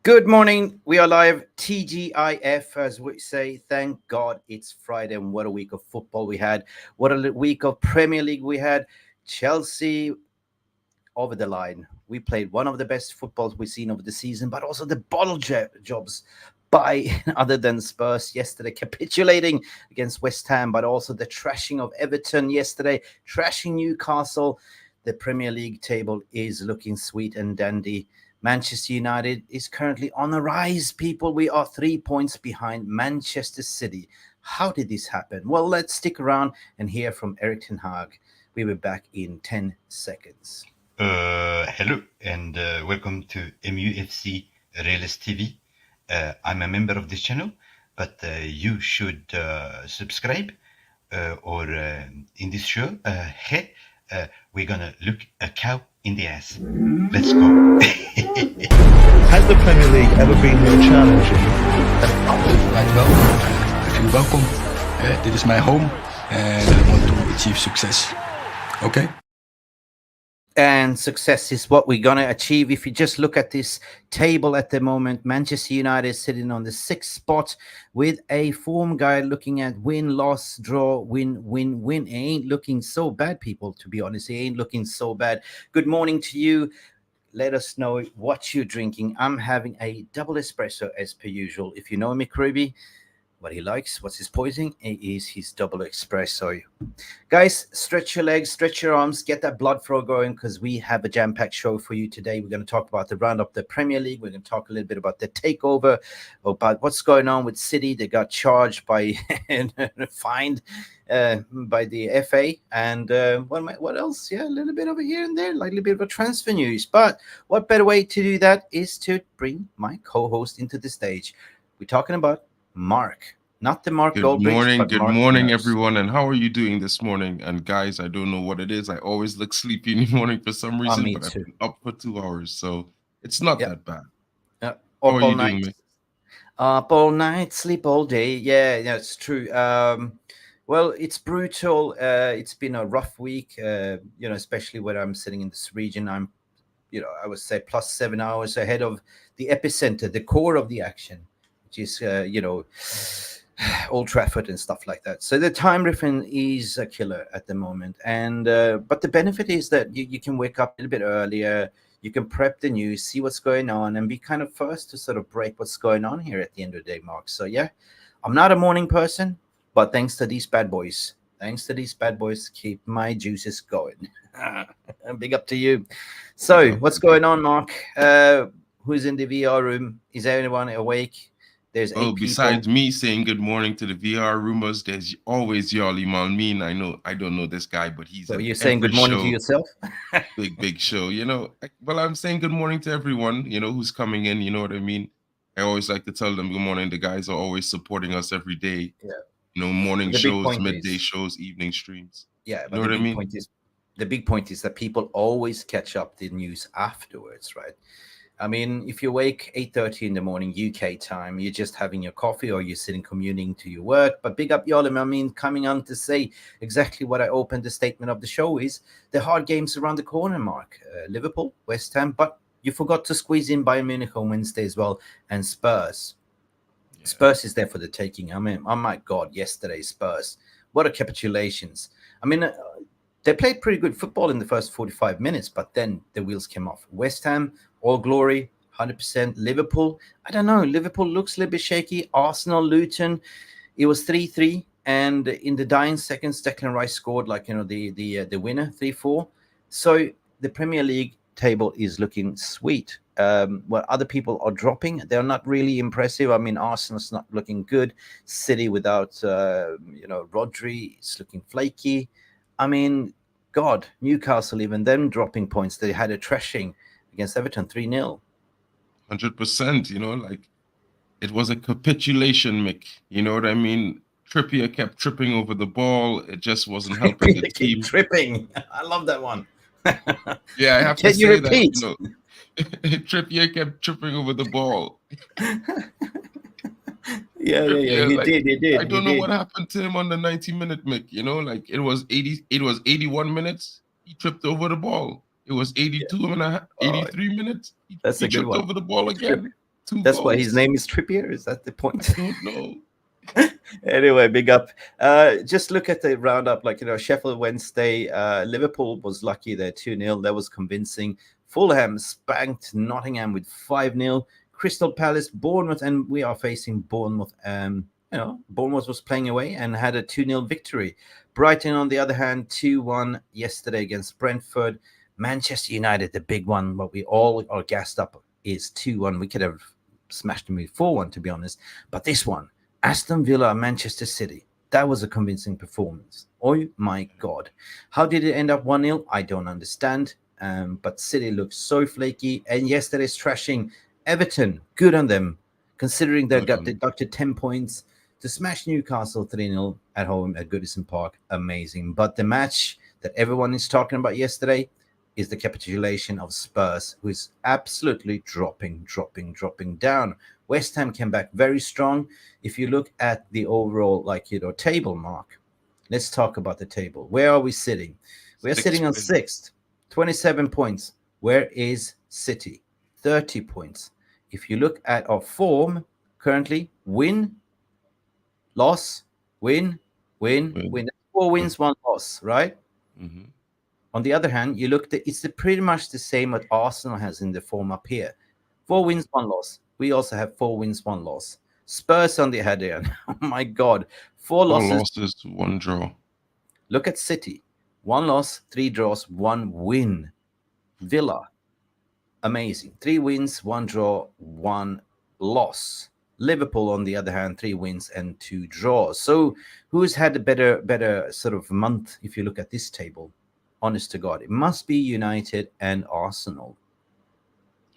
Good morning. We are live. TGIF, as we say. Thank God it's Friday, and what a week of football we had. What a week of Premier League we had. Chelsea over the line. We played one of the best footballs we've seen over the season, but also the bottle jobs by other than Spurs yesterday, capitulating against West Ham, but also the trashing of Everton yesterday, trashing Newcastle. The Premier League table is looking sweet and dandy. Manchester United is currently on the rise, people. We are 3 points behind Manchester City. How did this happen? Well, let's stick around and hear from Erik ten Hag. We'll be back in 10 seconds. Hello and welcome to MUFC Realist TV. I'm a member of this channel, but you should subscribe or in this show, we're gonna look a cow in the ass. Let's go. Has the Premier League ever been more challenging? Right, welkom. Ik vind welkom. Dit is mijn home and I want to achieve success. Okay? And success is what we're going to achieve. If you just look at this table at the moment, Manchester United is sitting on the 6th spot with a form guide looking at win, loss, draw, win, win, win. It ain't looking so bad, people, to be honest. It ain't looking so bad. Good morning to you. Let us know what you're drinking. I'm having a double espresso as per usual. If you know me, Kruby, what he likes, what's his poison? It is his double espresso. Guys, stretch your legs, stretch your arms, get that blood flow going because we have a jam-packed show for you today. We're going to talk about the roundup, the Premier League. We're going to talk a little bit about the takeover, about what's going on with City. They got charged by and fined by the FA. And what else? Yeah, a little bit over here and there, like a little bit of a transfer news. But what better way to do that is to bring my co-host into the stage. We're talking about Mark, not the Mark Goldbridge. Good morning, everyone. And how are you doing this morning? And guys, I don't know what it is. I always look sleepy in the morning for some reason, but I've been up for 2 hours, so it's not that bad. Up how are you night. doing, mate? Up all night, sleep all day. Yeah, it's true. Well, it's brutal. It's been a rough week. Especially when I'm sitting in this region. I'm, I would say plus 7 hours ahead of the epicenter, the core of the action. Is Old Trafford and stuff like that. So the time difference is a killer at the moment. And but the benefit is that you can wake up a little bit earlier. You can prep the news, see what's going on, and be kind of first to sort of break what's going on here at the end of the day, Mark. So yeah, I'm not a morning person, but thanks to these bad boys, keep my juices going. Big up to you. So what's going on, Mark? Who's in the VR room? Is anyone awake? There's besides me saying good morning to the VR rumors, there's always Yali Malmin. I don't know this guy, but he's. So you're saying good morning to yourself? big show, Well, I'm saying good morning to everyone, who's coming in. You know what I mean? I always like to tell them good morning. The guys are always supporting us every day. Yeah. Morning shows, midday shows, evening streams. Yeah, but the big point is that people always catch up the news afterwards, right? I mean, if you wake 8:30 in the morning UK time, you're just having your coffee or you're sitting commuting to your work. But big up Yolim, I mean, coming on to say exactly what I opened the statement of the show is the hard games around the corner, Mark. Liverpool, West Ham, but you forgot to squeeze in Bayern Munich on Wednesday as well, and Spurs. Yeah. Spurs is there for the taking. I mean, oh my God, yesterday, Spurs. What a capitulations. I mean, they played pretty good football in the first 45 minutes, but then the wheels came off. West Ham, all glory, 100%. Liverpool, I don't know. Liverpool looks a little bit shaky. Arsenal, Luton, it was 3-3. And in the dying seconds, Declan Rice scored the winner, 3-4. So the Premier League table is looking sweet. What other people are dropping, they're not really impressive. I mean, Arsenal's not looking good. City without, Rodri, it's looking flaky. I mean, God, Newcastle, even them dropping points. They had a trashing against Everton, 3-0. 100%, it was a capitulation, Mick. You know what I mean? Trippier kept tripping over the ball. It just wasn't helping the team. Tripping. I love that one. Yeah, I have to say that, Trippier kept tripping over the ball. Yeah, he did. I don't know what happened to him on the 90-minute, Mick. It was 81 minutes. He tripped over the ball. It was 82 and a half, 83 minutes. He tripped over the ball again. 2 That's why his goals. name is Trippier. Is that the point? I don't know. Anyway, big up. Just look at the roundup. Like, Sheffield Wednesday, Liverpool was lucky there 2-0. That was convincing. Fulham spanked Nottingham with 5-0. Crystal Palace, Bournemouth, and we are facing Bournemouth. Bournemouth was playing away and had a 2-0 victory. Brighton, on the other hand, 2-1 yesterday against Brentford. Manchester United, the big one, what we all are gassed up is 2-1. We could have smashed them with 4-1, to be honest. But this one, Aston Villa, Manchester City, that was a convincing performance. Oh my God. How did it end up 1-0? I don't understand. But City looks so flaky. And yesterday's trashing Everton, good on them, considering they got deducted 10 points to smash Newcastle 3-0 at home at Goodison Park. Amazing. But the match that everyone is talking about yesterday is the capitulation of Spurs, who is absolutely dropping down. West Ham came back very strong. If you look at the overall, table mark, let's talk about the table. Where are we sitting? We are sitting on 6th, 27 points. Where is City? 30 points. If you look at our form currently, win, loss, win. 4 wins, 1 loss, right? Mm-hmm. On the other hand, you look at it's pretty much the same what Arsenal has in the form up here. 4 wins, 1 loss. We also have 4 wins, 1 loss. Spurs on the other hand, oh my God, 4 losses, 1 draw. Look at City, 1 loss, 3 draws, 1 win. Villa, amazing, 3 wins, 1 draw, 1 loss. Liverpool, on the other hand, 3 wins and 2 draws. So who's had a better sort of month if you look at this table? Honest to God, it must be United and Arsenal.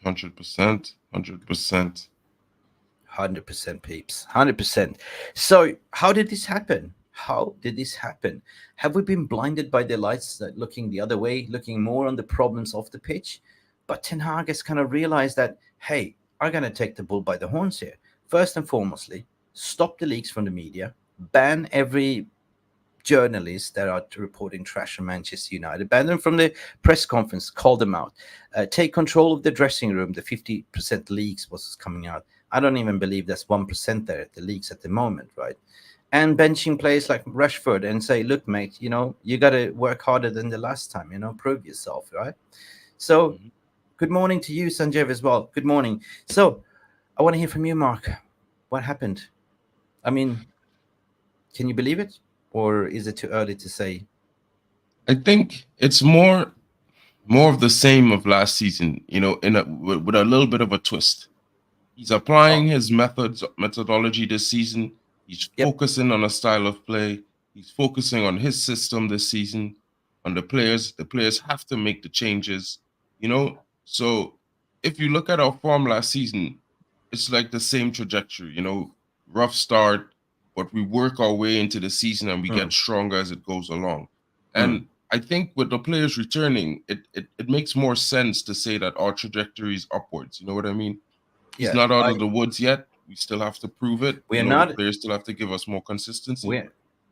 100%. 100%, peeps. 100%. So how did this happen? Have we been blinded by the lights, looking the other way, looking more on the problems of the pitch? But Ten Hag has kind of realized that, hey, I'm going to take the bull by the horns here. First and foremostly, stop the leaks from the media, ban every journalists that are reporting trash on Manchester United, ban them from the press conference, call them out, take control of the dressing room. The 50% leaks was coming out. I don't even believe that's 1% there at the leaks at the moment, right? And benching players like Rashford and say, look, mate, you got to work harder than the last time, prove yourself, right? So good morning to you, Sanjeev, as well. Good morning. So I want to hear from you, Mark. What happened? I mean, can you believe it? Or is it too early to say? I think it's more of the same of last season, with a little bit of a twist. He's applying his methodology this season. He's focusing on a style of play. He's focusing on his system this season, on the players. The players have to make the changes, So if you look at our form last season, it's like the same trajectory, rough start, but we work our way into the season and we get stronger as it goes along. And I think with the players returning, it makes more sense to say that our trajectory is upwards. You know what I mean? He's not out of the woods yet. We still have to prove it. We're not. The players still have to give us more consistency.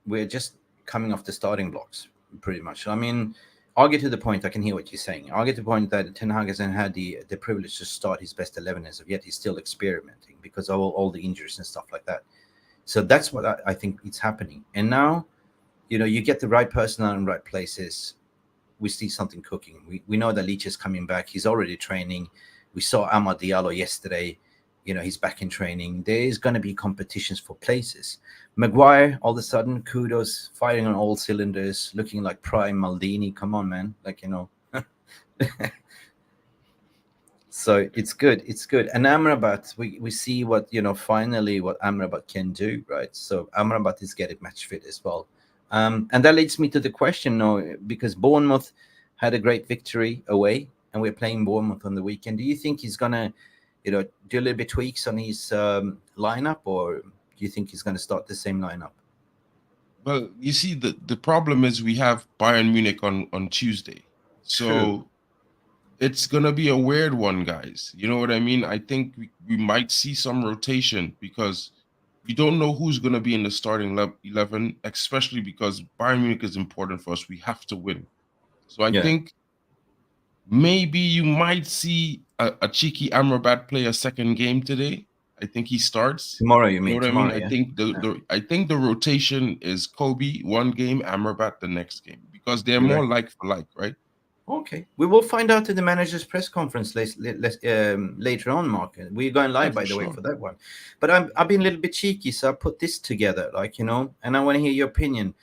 We're just coming off the starting blocks, pretty much. I mean, I'll get to the point. I can hear what you're saying. I'll get to the point that Ten Hag hasn't had the privilege to start his best 11 as of yet. He's still experimenting because of all the injuries and stuff like that. So that's what I think is happening. And now, you get the right personnel in the right places. We see something cooking. We know that Leach is coming back. He's already training. We saw Amad Diallo yesterday. He's back in training. There is going to be competitions for places. Maguire, all of a sudden, kudos, firing on all cylinders, looking like prime Maldini. Come on, man. So it's good. And Amrabat, we see what, finally what Amrabat can do, right? So Amrabat is getting match fit as well. And that leads me to the question, because Bournemouth had a great victory away, and we're playing Bournemouth on the weekend. Do you think he's going to, do a little bit tweaks on his lineup, or do you think he's going to start the same lineup? Well, you see, the problem is we have Bayern Munich on Tuesday. So it's going to be a weird one, guys. You know what I mean? I think we might see some rotation because we don't know who's going to be in the starting 11, especially because Bayern Munich is important for us. We have to win. So I think maybe you might see a cheeky Amrabat play a second game today. I think he starts. Tomorrow, you You know mean? what I mean? Tomorrow, I yeah. think the rotation is Kobe one game, Amrabat the next game, because they're You're more right. like for like, right? Okay, we will find out at the manager's press conference later on, Mark. We're going Yeah, live, for by the way, sure. for that one. But I've been a little bit cheeky, so I put this together, like, and I want to hear your opinion.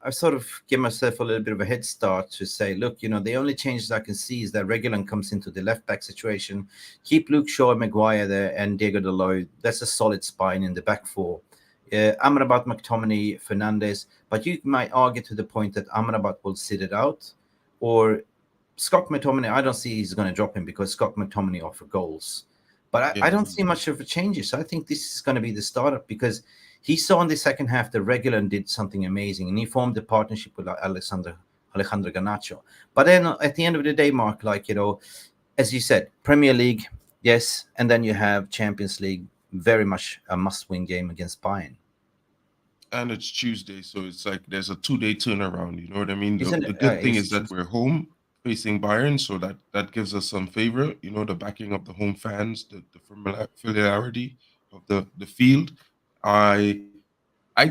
I sort of give myself a little bit of a head start to say, look, the only changes I can see is that Regulan comes into the left back situation, keep Luke Shaw, Maguire there, and Diego Dalot. That's a solid spine in the back four. Amrabat, McTominay, Fernandez. But you might argue to the point that Amrabat will sit it out, or Scott McTominay. I don't see he's going to drop him because Scott McTominay offer goals. But I Yeah. don't see much of a changes. So I think this is going to be the startup, because he saw in the second half the Regular did something amazing, and he formed a partnership with Alejandro Garnacho. But then at the end of the day, Mark, like, as you said, Premier League, yes, and then you have Champions League, very much a must-win game against Bayern. And it's Tuesday, so it's like there's a 2-day turnaround. You know what I mean? Isn't The it? good thing It's is that just, we're home facing Bayern, so that gives us some favor. You know, the backing of the home fans, the familiarity of the field. I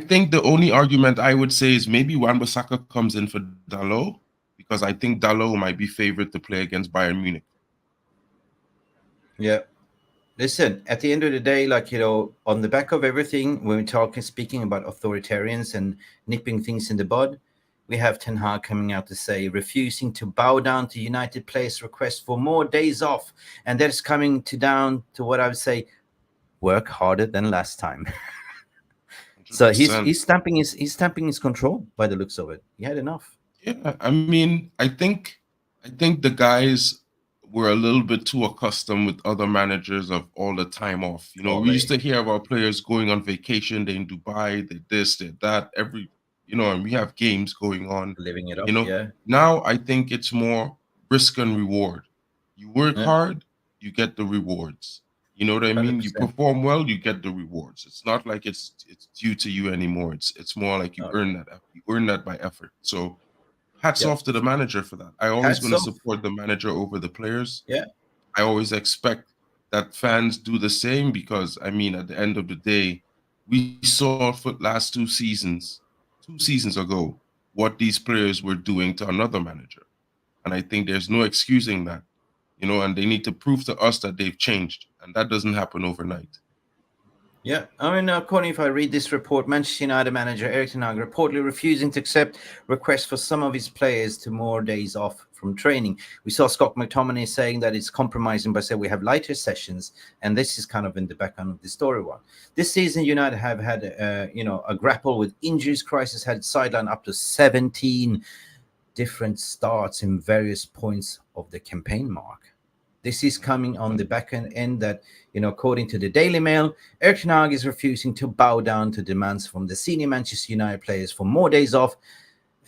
think the only argument I would say is maybe Wan-Bissaka comes in for Diallo, because I think Diallo might be favored to play against Bayern Munich. yeah. Listen, at the end of the day, like, on the back of everything, when we're speaking about authoritarians and nipping things in the bud, we have Ten Hag coming out to say, refusing to bow down to United players' request for more days off. And that's coming down to what I would say, work harder than last time. So he's 100%. he's stamping his control by the looks of it. He had enough. Yeah, I mean, I think the guys were a little bit too accustomed with other managers of all the time off. You know, we used Already to hear about players going on vacation, they in Dubai, they this, they that, and we have games going on. living it You up. know, Yeah. now I think it's more risk and reward. You work Yeah. hard, you get the rewards. You know what I mean? You 100%. perform well, you get the rewards. It's not like it's due to you anymore. It's more like you No. earn that. You earn that by effort. So hats Yeah. off to the manager for that. I always Hats going to off. support the manager over the players. Yeah. I always expect that fans do the same, because I mean, at the end of the day, we saw for last 2 seasons ago, what these players were doing to another manager. And I think there's no excusing that, and they need to prove to us that they've changed. And that doesn't happen overnight. Yeah, I mean, according, if I read this report, Manchester United manager Erik ten Hag reportedly refusing to accept requests for some of his players to more days off from training. We saw Scott McTominay saying that it's compromising by saying we have lighter sessions, and this is kind of in the background of the story one. This season, United have had, a grapple with injuries crisis, had sidelined up to 17 different starts in various points of the campaign, Mark. This is coming on the back end that, according to the Daily Mail, Erik ten Hag is refusing to bow down to demands from the senior Manchester United players for more days off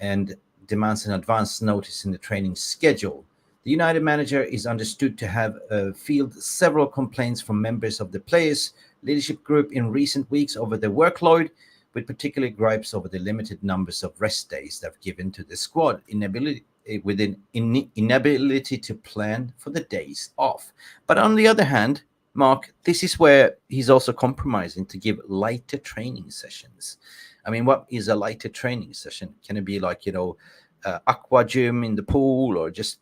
and demands an advance notice in the training schedule. The United manager is understood to have fielded several complaints from members of the players' leadership group in recent weeks over the workload, with particular gripes over the limited numbers of rest days they've given to the squad, inability to plan for the days off. But on the other hand, Mark, this is where he's also compromising to give lighter training sessions. I mean, what is a lighter training session? Can it be like, aqua gym in the pool, or just,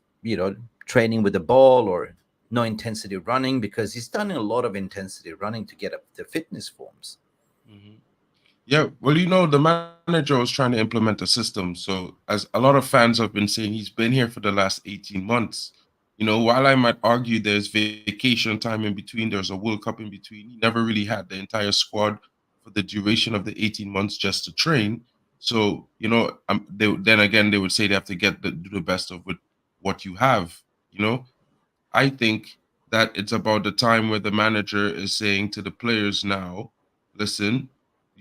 training with the ball, or no intensity running? Because he's done a lot of intensity running to get up the fitness forms. Mm-hmm. Yeah, well, the manager was trying to implement a system. So, as a lot of fans have been saying, he's been here for the last 18 months. While I might argue there's vacation time in between, there's a World Cup in between, he never really had the entire squad for the duration of the 18 months just to train. So, then again, they would say they have to do the best of what you have, I think that it's about the time where the manager is saying to the players now, listen,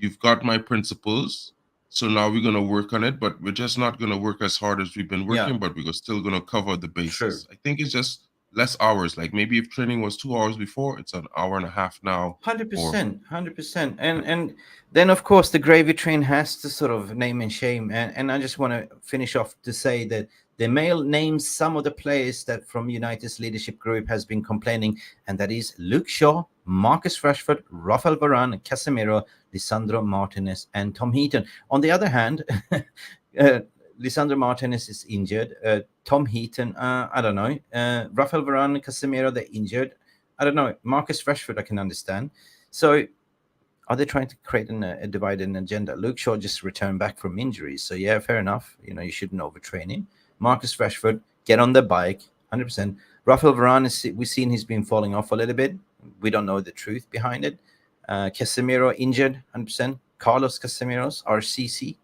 you've got my principles. So now we're going to work on it, but we're just not going to work as hard as we've been Yeah, working, but we're still going to cover the true. bases. I think it's just less hours. Like maybe if training was 2 hours before, it's an hour and a half now. 100%, 100%. And then of course the gravy train has to sort of name and shame. And I just want to finish off to say that the Mail names some of the players that from United's leadership group has been complaining, and that is Luke Shaw, Marcus Rashford, Rafael Varane, Casemiro, Lisandro Martinez, and Tom Heaton. On the other hand, Lisandro Martinez is injured. Tom Heaton, I don't know. Rafael Varane, Casemiro, they're injured. I don't know. Marcus Rashford, I can understand. So, are they trying to create a divided agenda? Luke Shaw just returned back from injuries, so yeah, fair enough. You shouldn't overtrain him. Marcus Rashford, get on the bike, 100%. Rafael Varane, we've seen he's been falling off a little bit. We don't know the truth behind it. Casemiro injured, 100%. Carlos Casemiro's RCC.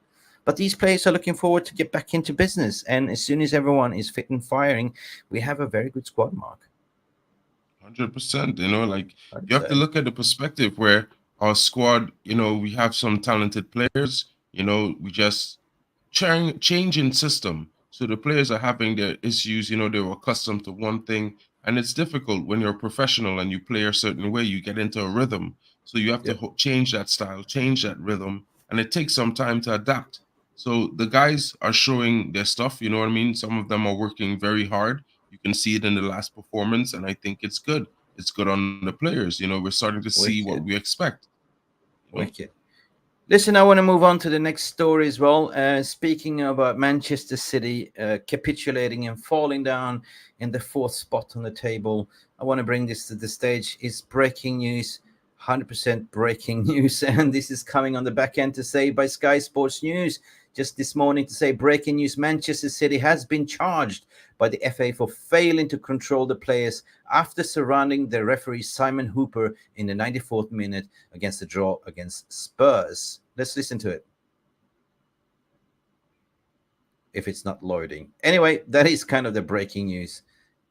But these players are looking forward to get back into business. And as soon as everyone is fit and firing, we have a very good squad, Mark. 100%. Like you have to look at the perspective where our squad, we have some talented players, we just changing system. So the players are having their issues, they were accustomed to one thing. And it's difficult when you're a professional and you play a certain way, you get into a rhythm. So you have to change that style, change that rhythm. And it takes some time to adapt. So the guys are showing their stuff, you know what I mean? Some of them are working very hard. You can see it in the last performance, and I think it's good. It's good on the players. We're starting to see what we expect. Wicked. Listen, I want to move on to the next story as well. Speaking about Manchester City capitulating and falling down in the fourth spot on the table, I want to bring this to the stage. It's breaking news, 100% breaking news. And this is coming on the back end to say by Sky Sports News just this morning to say breaking news, Manchester City has been charged by the FA for failing to control the players after surrounding the referee Simon Hooper in the 94th minute against the draw against Spurs. Let's listen to it. If it's not loading. Anyway, that is kind of the breaking news.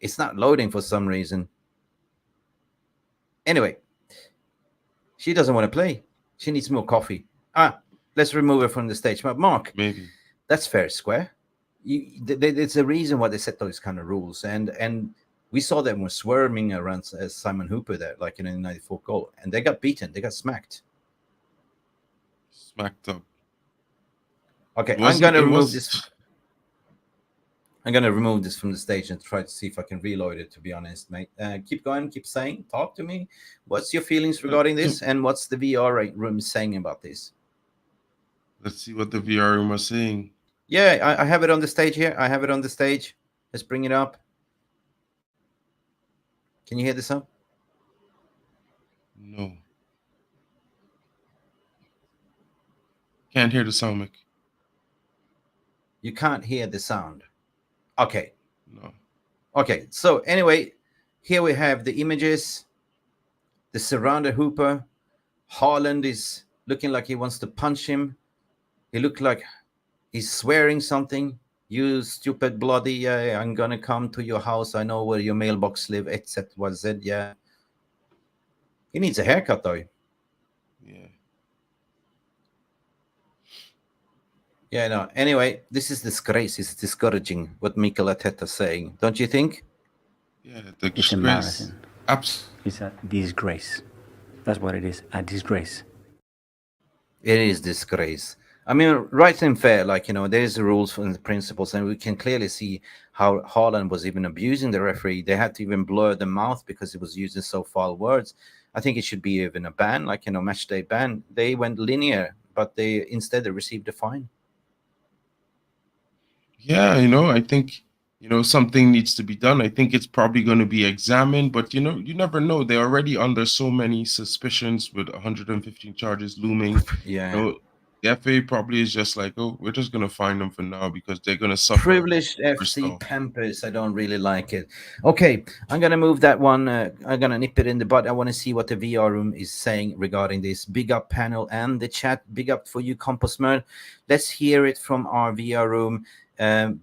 It's not loading for some reason. Anyway, she doesn't want to play. She needs more coffee. Let's remove her from the stage. But Mark, maybe that's fair square. There's a reason why they set those kind of rules, and we saw them were swarming around Simon Hooper there, like in the 94th goal, and they got beaten. They got smacked up. Okay, I'm gonna remove this. I'm gonna remove this from the stage and try to see if I can reload it. To be honest, mate, keep going, keep saying, talk to me. What's your feelings regarding this, and what's the VR room saying about this? Let's see what the VR room are saying. Yeah, I have it on the stage here. I have it on the stage. Let's bring it up. Can you hear the sound? No. Can't hear the sound, Mick. You can't hear the sound. Okay. No. Okay, so anyway, here we have the images. The surrounded Hooper. Haaland is looking like he wants to punch him. He looked like he's swearing something. You stupid bloody, I'm gonna come to your house. I know where your mailbox live, etc. Yeah. He needs a haircut though. Yeah. Yeah, no. Anyway, this is disgrace. It's discouraging what Mikel Arteta's saying. Don't you think? Yeah, it's embarrassing. It's a disgrace. That's what it is. A disgrace. It is disgrace. I mean, right and fair, like, there's the rules and the principles, and we can clearly see how Haaland was even abusing the referee. They had to even blur the mouth because he was using so foul words. I think it should be even a ban, like, match day ban. They went linear, but instead they received a fine. Yeah, I think, something needs to be done. I think it's probably going to be examined, but, you never know. They're already under so many suspicions with 115 charges looming. Yeah. The FA probably is just like, oh, we're just going to fine them for now because they're going to suffer. Privileged FC Pampers. I don't really like it. Okay, I'm going to move that one. I'm going to nip it in the bud. I want to see what the VR room is saying regarding this. Big up panel and the chat. Big up for you, Composmer. Let's hear it from our VR room.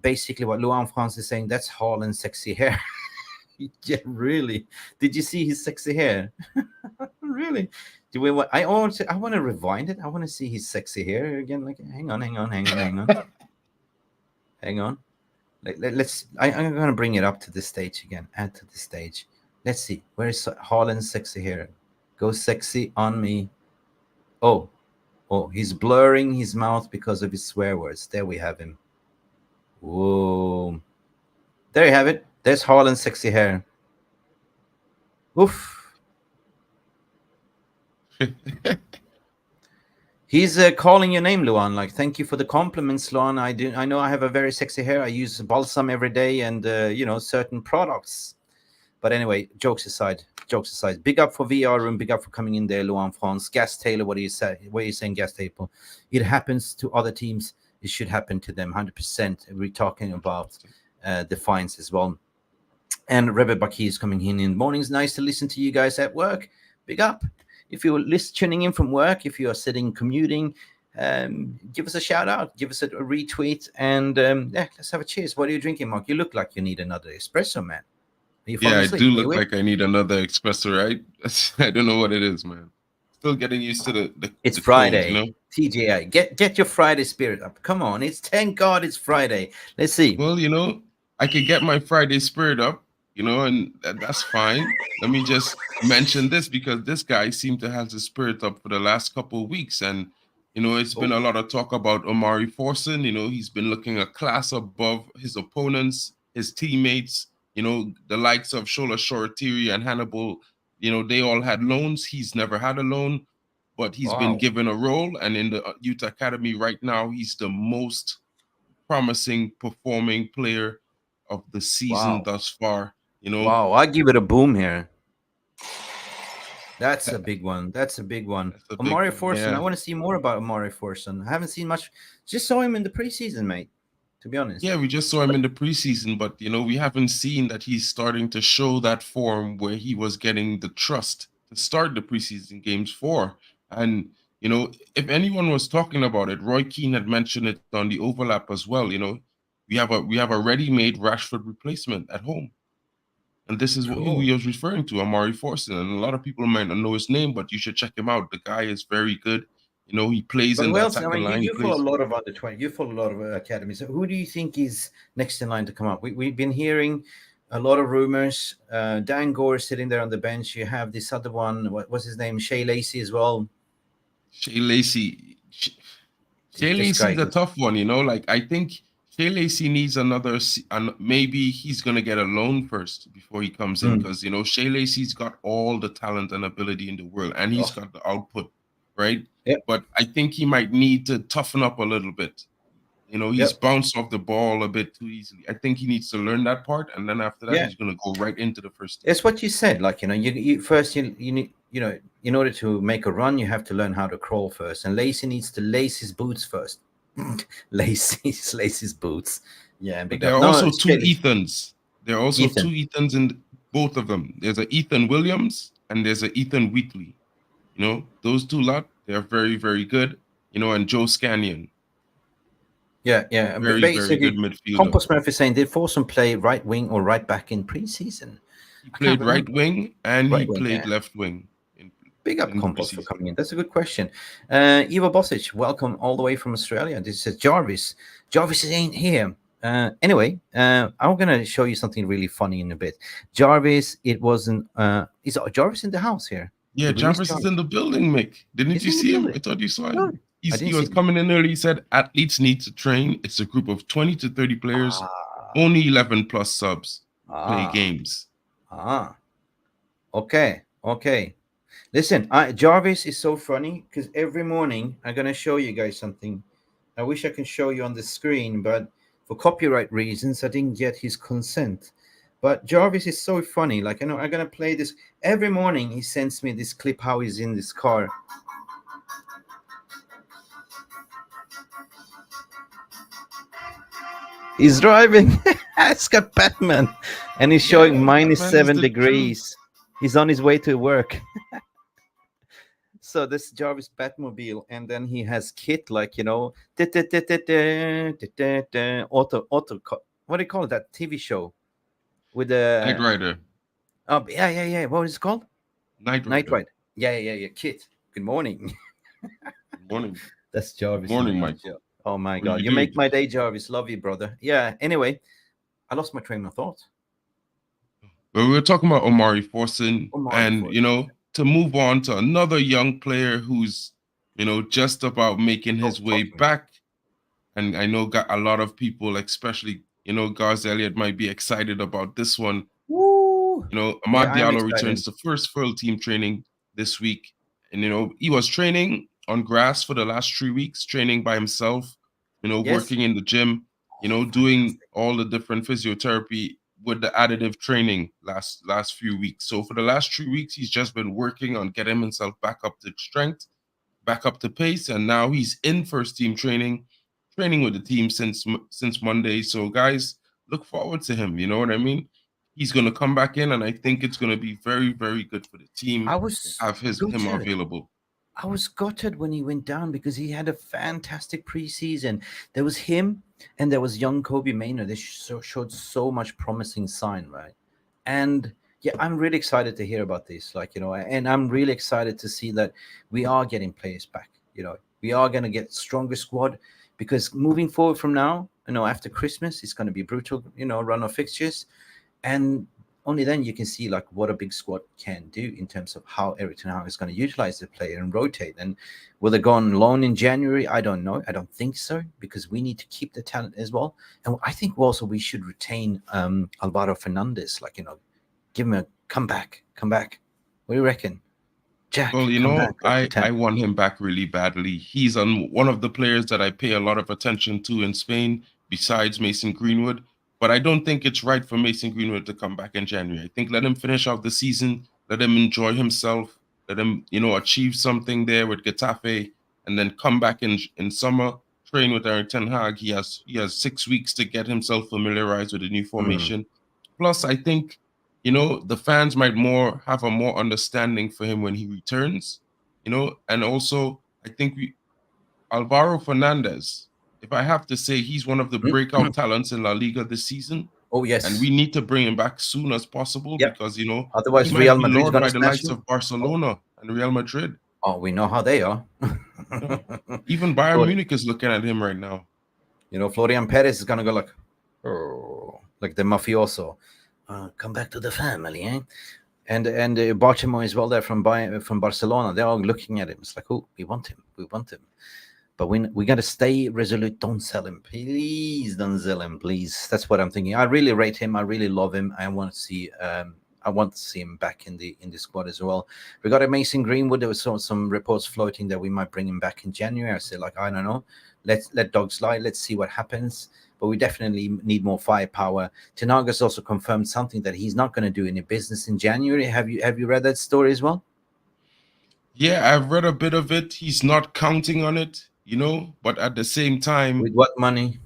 Basically, what Luan France is saying, that's Haaland's sexy hair. Yeah, really. Did you see his sexy hair? Really? I want to rewind it. I want to see his sexy hair again. Like, hang on. Hang on. Let's. I'm going to bring it up to this stage again. Add to the stage. Let's see. Where is Haaland's sexy hair? Go sexy on me. Oh, he's blurring his mouth because of his swear words. There we have him. Whoa. There you have it. There's Haaland's sexy hair. Oof. He's calling your name, Luan. Like, thank you for the compliments, Luan. I know I have a very sexy hair. I use balsam every day, and certain products. But anyway, jokes aside. Big up for VR Room. Big up for coming in there, Luan France. Gas Taylor, what do you say? What are you saying, Gas Taylor? It happens to other teams. It should happen to them, 100%. We're talking about the fines as well. And Rebbe Baki is coming in. Morning's nice to listen to you guys at work. Big up. If you're tuning in from work, if you are sitting commuting, give us a shout out, give us a retweet, and let's have a cheers. What are you drinking, Mark? You look like you need another espresso, man. Are you falling asleep? I do look like I need another espresso, right? I don't know what it is, man. Still getting used to the It's the Friday, cold, TGI. Get your Friday spirit up. Come on, thank God it's Friday. Let's see. Well, I could get my Friday spirit up, and that's fine. Let me just mention this because this guy seemed to have his spirit up for the last couple of weeks. And, it's been a lot of talk about Omari Forson. He's been looking a class above his opponents, his teammates, the likes of Shola Shoretiri and Hannibal. They all had loans. He's never had a loan, but he's been given a role. And in the Youth Academy right now, he's the most promising performing player of the season thus far. Wow, I give it a boom here. That's a big one. Omari Forson. Yeah. I want to see more about Omari Forson. I haven't seen much. Just saw him in the preseason, mate. To be honest. Yeah, we just saw him in the preseason, but we haven't seen that he's starting to show that form where he was getting the trust to start the preseason games for. And if anyone was talking about it, Roy Keane had mentioned it on the overlap as well. We have a ready-made Rashford replacement at home. And this is who he was referring to, Omari Forson. And a lot of people might not know his name, but you should check him out. The guy is very good. He plays in the attacking line. You follow a lot of under 20. You follow a lot of academies. So who do you think is next in line to come up? We've been hearing a lot of rumors. Dan Gore sitting there on the bench. You have this other one. What's his name? Shea Lacey as well. Shea Lacey. Shea Lacey is a tough one. I think Shea Lacey needs another, and maybe he's going to get a loan first before he comes in because, Shea Lacey's got all the talent and ability in the world, and he's got the output, right? Yep. But I think he might need to toughen up a little bit. He's bounced off the ball a bit too easily. I think he needs to learn that part, and then after that, he's going to go right into the first team. It's what you said. Like, you first, you need, in order to make a run, you have to learn how to crawl first. And Lacey needs to lace his boots first. lace his boots. Yeah, but there are also two Ethans. There are also two Ethans in both of them. There's an Ethan Williams and there's an Ethan Wheatley. Those two lot, they're very, very good. And Joe Scanion. Yeah. Very, very good midfielder. Compost Murphy saying, did Forson play right wing or right back in preseason? He played right wing and he played left wing. Big up Compost for coming in. That's a good question. Ivo Bosic, welcome all the way from Australia. This is Jarvis. Jarvis ain't here. Anyway, I'm going to show you something really funny in a bit. Jarvis, is Jarvis in the house here? Yeah, Jarvis is in the building, Mick. Didn't you see him? I thought you saw him. No, he was coming in early. He said athletes need to train. It's a group of 20 to 30 players. Only 11 plus subs play games. Okay. Listen, Jarvis is so funny because every morning I'm going to show you guys something. I wish I can show you on the screen, but for copyright reasons, I didn't get his consent. But Jarvis is so funny. Like, I'm going to play this. Every morning he sends me this clip how he's in this car. He's driving. It's got Batman. And he's showing -7 degrees. He's on his way to work. So this Jarvis Batmobile, and then he has kit like auto. What do you call it? That TV show with the Knight Rider. Oh yeah. What is it called? Knight Rider. Yeah. Kit. Good morning. Good morning. That's Jarvis. Good morning, Mike. Oh my God, you make my day, Jarvis. Love you, brother. Yeah. Anyway, I lost my train of thought. But we were talking about Omari Forson, Omari and Forson. to move on to another young player who's just about making his way back. And I know got a lot of people, especially Gaz Elliott, might be excited about this one. Woo! Ahmad I'm Diallo excited. returns to first full team training this week, and he was training on grass for the last 3 weeks, training by himself, Yes. working in the gym, doing all the different physiotherapy with the additive training last few weeks. So for the last 3 weeks, he's just been working on getting himself back up to strength, back up to pace, and now he's in first team training with the team since Monday. So guys, look forward to him. You know what I mean? He's going to come back in, and I think it's going to be very, very good for the team to have him available. I was gutted when he went down because he had a fantastic preseason. There was him and there was young Kobe Maynard. They showed so much promising sign, right? And yeah, I'm really excited to hear about this. And I'm really excited to see that we are getting players back. We are going to get stronger squad because moving forward from now, after Christmas, it's going to be brutal, run of fixtures. And only then you can see what a big squad can do in terms of how Erik ten Hag is going to utilize the player and rotate. And will they go on loan in January? I don't know. I don't think so, because we need to keep the talent as well. And I think also we should retain Alvaro Fernandez, give him a come back. What do you reckon? Jack, well, I want him back really badly. He's one of the players that I pay a lot of attention to in Spain, besides Mason Greenwood. But I don't think it's right for Mason Greenwood to come back in January. I think let him finish off the season, let him enjoy himself, let him, achieve something there with Getafe, and then come back in summer, train with Erik ten Hag. He has 6 weeks to get himself familiarized with the new formation. Plus, I think, the fans might have a more understanding for him when he returns, and also I think Alvaro Fernandez, if I have to say, he's one of the breakout talents in La Liga this season. Oh, yes. And we need to bring him back soon as possible because, otherwise he Real might be Madrid's lured going by to the likes of Barcelona and Real Madrid. Oh, we know how they are. Even Bayern Munich is looking at him right now. Florian Perez is going to go like the mafioso. Come back to the family, eh? And Bartomeu as well there from Barcelona. They're all looking at him. It's like, oh, we want him. But we got to stay resolute. Don't sell him. Please don't sell him, please. That's what I'm thinking. I really rate him. I really love him. I want to see him back in the squad as well. Regarding Mason Greenwood, there was some reports floating that we might bring him back in January. I said, I don't know. Let dogs lie. Let's see what happens. But we definitely need more firepower. Ten Hag has also confirmed something that he's not going to do any business in January. Have you read that story as well? Yeah, I've read a bit of it. He's not counting on it, but at the same time, with what money?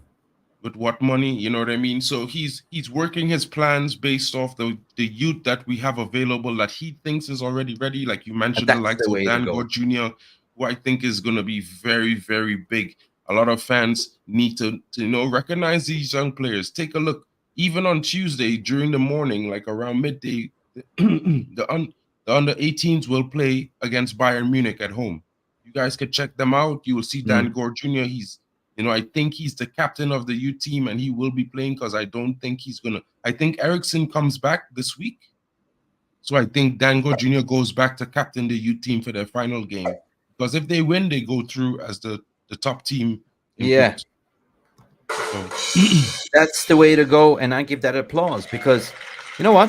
You know what I mean? So he's working his plans based off the youth that we have available that he thinks is already ready. Like you mentioned, the likes of Dan Gore Jr., who I think is going to be very, very big. A lot of fans need to recognize these young players. Take a look. Even on Tuesday during the morning, like around midday, the under 18s will play against Bayern Munich at home. You guys can check them out. You will see Dan Gore Jr. He's, I think he's the captain of the U team and he will be playing because I don't think I think Eriksen comes back this week. So I think Dan Gore Jr. goes back to captain the U team for their final game. Because if they win, they go through as the top team. Yeah. So. That's the way to go. And I give that applause because, you know what?